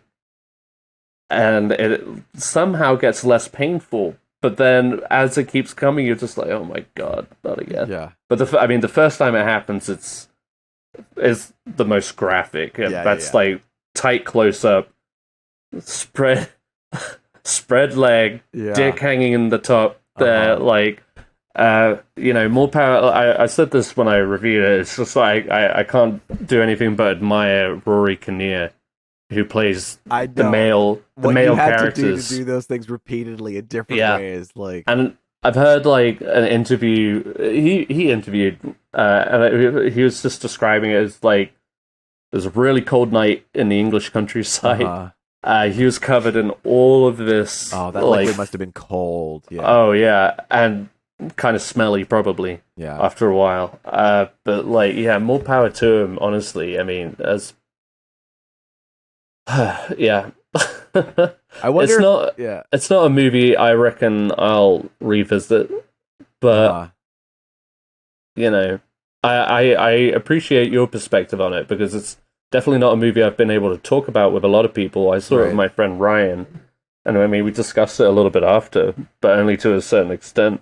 and it somehow gets less painful. But then, as it keeps coming, you're just like, "Oh my god, not again!" Yeah. But the first time it happens, is the most graphic. That's like tight close up, spread leg, dick hanging in the top. There, like, more power. I said this when I reviewed it. It's just like I can't do anything but admire Rory Kinnear, who plays the male characters. To do those things repeatedly in different ways, like. And I've heard like an interview. He interviewed, and he was just describing it as like it was a really cold night in the English countryside. He was covered in all of this. Oh, that liquid must have been cold. Yeah. Oh yeah, and kind of smelly probably. Yeah. After a while, but like more power to him. Honestly, I mean as. Yeah. I wonder it's not a movie I reckon I'll revisit, but I appreciate your perspective on it because it's definitely not a movie I've been able to talk about with a lot of people. I saw it with my friend Ryan, and I mean we discussed it a little bit after, but only to a certain extent.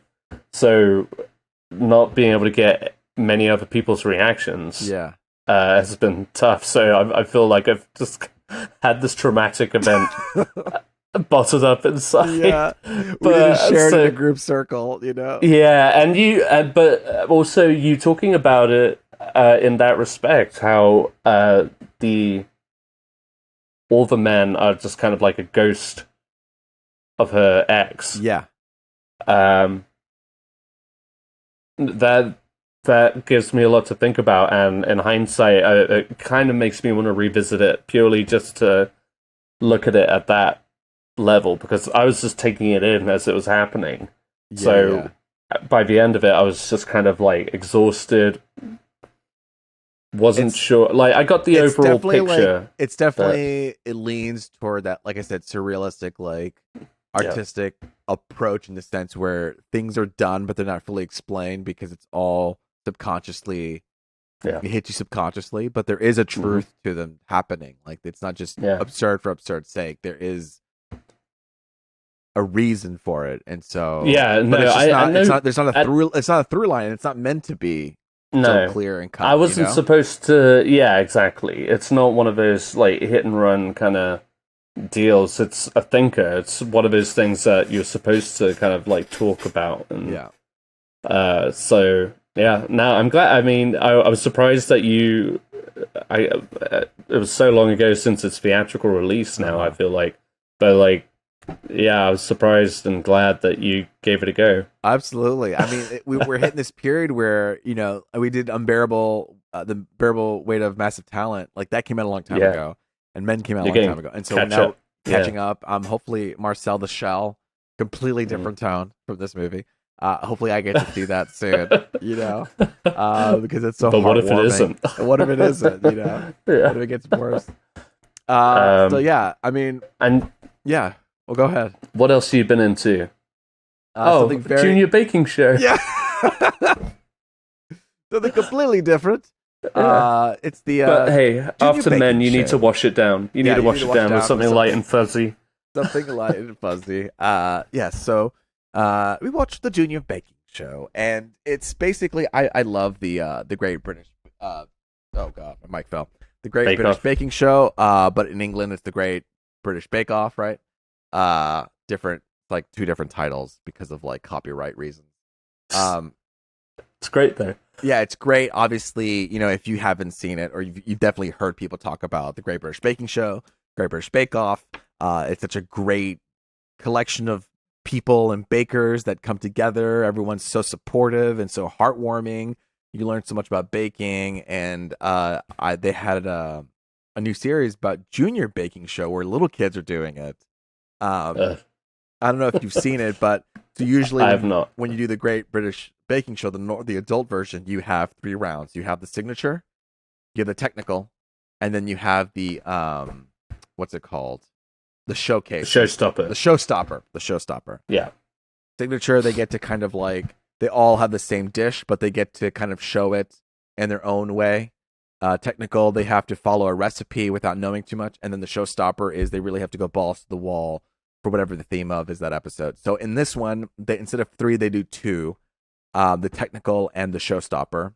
So not being able to get many other people's reactions has been tough. So I feel like I've just had this traumatic event bottled up inside. Yeah, we just shared in a group circle, you know. Yeah, and but also you talking about it in that respect, how all the men are just kind of like a ghost of her ex. Yeah. That gives me a lot to think about, and in hindsight, it kind of makes me want to revisit it purely just to look at it at that level, because I was just taking it in as it was happening. By the end of it, I was just kind of like exhausted. Wasn't sure. Like I got the overall picture. It's definitely it leans toward that, like I said, surrealistic, like artistic approach in the sense where things are done, but they're not fully explained because it's all subconsciously it hits you subconsciously, but there is a truth to them happening. Like it's not just absurd for absurd's sake. There is a reason for it, and so it's not a through line, and it's not meant to be so clear and cut. I wasn't supposed to. Yeah, exactly. It's not one of those like hit and run kind of deals. It's a thinker. It's one of those things that you're supposed to kind of like talk about. And so yeah. Now I'm glad. I mean, I was surprised that you. It was so long ago since its theatrical release. Now I feel like, but like, yeah, I was surprised and glad that you gave it a go. Absolutely. I mean, we're hitting this period where we did Unbearable, the Bearable Weight of Massive Talent. Like that came out a long time ago, and Men came out a long time ago, and so we're now catching up. Hopefully Marcel the Shell, completely different tone from this movie. Hopefully I get to see that soon, because it's so. But heartwarming. What if it isn't? What if it isn't? What if it gets worse? So yeah, I mean, and yeah. Well, go ahead. What else have you been into? Junior baking show. Yeah. So they're completely different. It's the. But hey, after Men, you need to wash it down. You need to wash it down with something light and fuzzy. Something light and fuzzy. So we watched the Junior Baking Show, and it's basically I love the Great British. Oh god, my mic fell. The Great British Baking Show. But in England, it's the Great British Bake Off, right? Different, like two different titles because of like copyright reasons. It's great though. Yeah, it's great. Obviously, if you haven't seen it, or you've definitely heard people talk about the Great British Baking Show, Great British Bake Off. It's such a great collection of people and bakers that come together. Everyone's so supportive and so heartwarming. You learn so much about baking, and they had a new series about Junior Baking Show where little kids are doing it. I don't know if you've seen it, but so usually I have not. When you do the Great British Baking Show, the adult version, you have 3 rounds. You have the signature, you have the technical, and then you have the what's it called? The showcase. The showstopper. The showstopper. Yeah. Signature, they get to kind of like, they all have the same dish, but they get to kind of show it in their own way. Technical, they have to follow a recipe without knowing too much. And then the showstopper is they really have to go balls to the wall for whatever the theme of is that episode. So in this one, instead of 3, they do 2, the technical and the showstopper.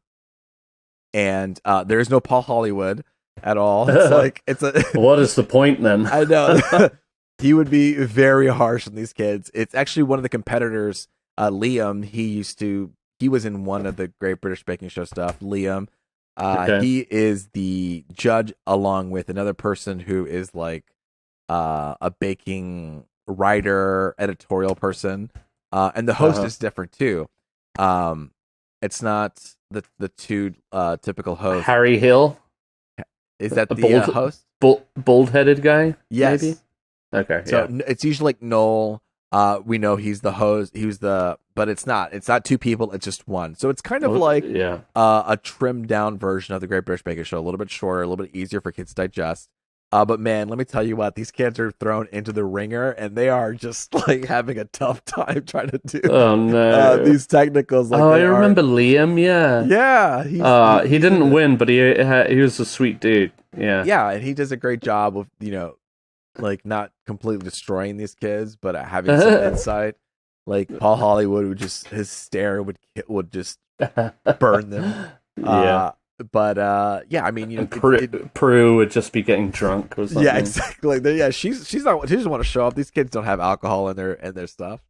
And there is no Paul Hollywood at all. It's like, what is the point then? I know. He would be very harsh on these kids. It's actually one of the competitors, Liam. He was in one of the Great British Baking Show stuff. Liam. He is the judge along with another person who is like a baking writer, editorial person, and the host is different too. It's not the two typical hosts. Harry Hill, is that the host? Bald-headed guy? Yes. Maybe? Okay. So it's usually like Noel. We know he's the host. But it's not. It's not 2 people. It's just one. So it's kind of like a trimmed down version of the Great British Baking Show. A little bit shorter, a little bit easier for kids to digest. But man, let me tell you what, these kids are thrown into the ringer, and they are just like having a tough time trying to do. Oh no, these technicals. Like, I remember Liam. Yeah. He didn't win, but he was a sweet dude. Yeah, and he does a great job of like not completely destroying these kids, but having some insight. Like Paul Hollywood would just, his stare would just burn them. But I mean, Prue would just be getting drunk or something. Yeah, exactly. Yeah, she doesn't want to show up. These kids don't have alcohol in their stuff.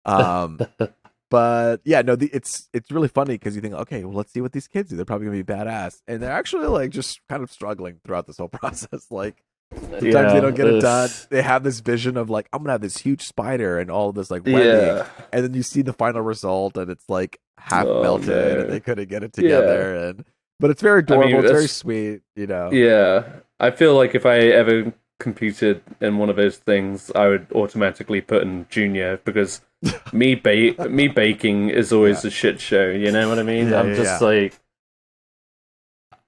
But yeah, no, it's really funny because you think, okay, well, let's see what these kids do. They're probably gonna be badass, and they're actually like just kind of struggling throughout this whole process. Like sometimes they don't get it done. They have this vision of like, I'm gonna have this huge spider and all of this like webbing, and then you see the final result, and it's like half melted, and they couldn't get it together, But it's very adorable. It's very sweet, Yeah, I feel like if I ever competed in one of those things, I would automatically put in junior because me baking is always a shit show. You know what I mean? I'm just like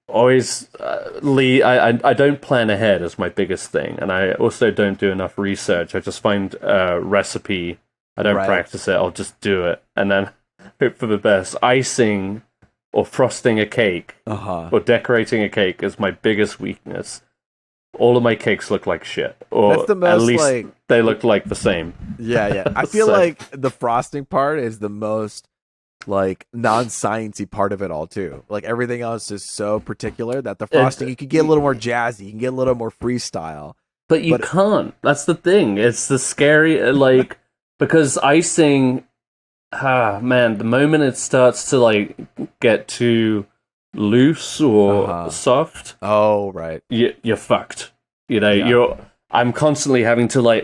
always I don't plan ahead is my biggest thing, and I also don't do enough research. I just find a recipe. I don't practice it. I'll just do it and then hope for the best. Icing or frosting a cake or decorating a cake is my biggest weakness. All of my cakes look like shit, or that's the most, at least they look like the same. Yeah. I feel like the frosting part is the most like non-sciencey part of it all too. Like everything else is so particular that the frosting you can get a little more jazzy, you can get a little more freestyle. But you can't. That's the thing. It's the scary, like, because icing, man, the moment it starts to, like, get too loose or soft, right, you're fucked. You know, I'm constantly having to, like,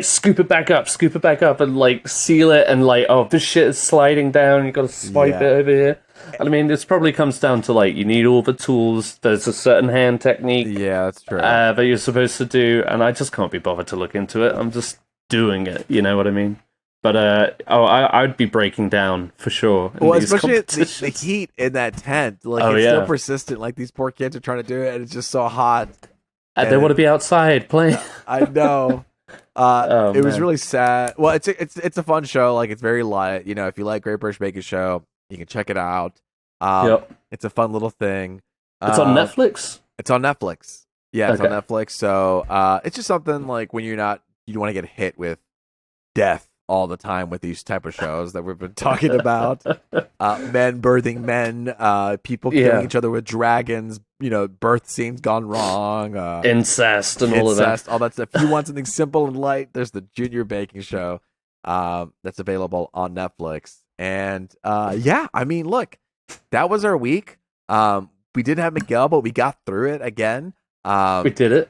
scoop it back up, and, like, seal it, and, like, oh, this shit is sliding down, you gotta swipe it over here. And I mean, this probably comes down to, like, you need all the tools, there's a certain hand technique that's true. that you're supposed to do, and I just can't be bothered to look into it. I'm just doing it, you know what I mean? But, I'd be breaking down, for sure. Well, especially the heat in that tent. Like, it's so persistent. Like, these poor kids are trying to do it, and it's just so hot. They want to be outside playing. I know. It was really sad. Well, it's a fun show. Like, it's very light. You know, if you like Great British Baking Show, you can check it out. It's a fun little thing. It's on Netflix? It's on Netflix. Yeah, it's on Netflix. So it's just something like when you don't want to get hit with death all the time with these type of shows that we've been talking about. Men birthing men, people killing each other with dragons, you know, birth scenes gone wrong. Incest and all of that. All that stuff. If you want something simple and light, there's the Junior Baking Show that's available on Netflix. And I mean, look, that was our week. We didn't have Miguel, but we got through it again. We did it.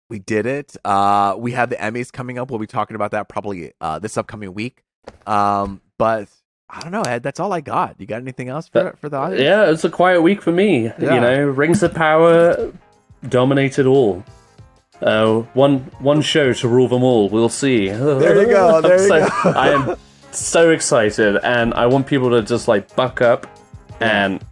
We did it. We have the Emmys coming up. We'll be talking about that probably this upcoming week. But I don't know, Ed. That's all I got. You got anything else for the audience? Yeah, it's a quiet week for me. Yeah. You know, Rings of Power dominated all. One show to rule them all. We'll see. There you go. I am so excited, and I want people to just like buck up and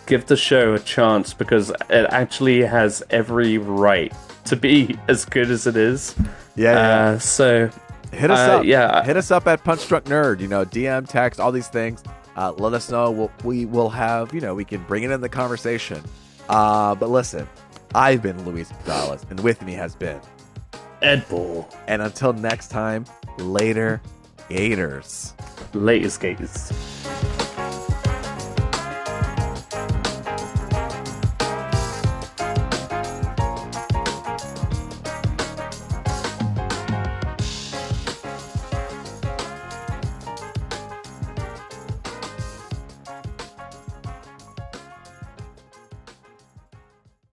give the show a chance, because it actually has every right to be as good as it is. So hit us up. Hit us up at Punch Drunk Nerd. You know, DM, text, all these things. Let us know. We will have, you know, we can bring it in the conversation. But listen, I've been Luis Gonzalez, and with me has been Ed Bull. And until next time, later, Gators. Latest Gators.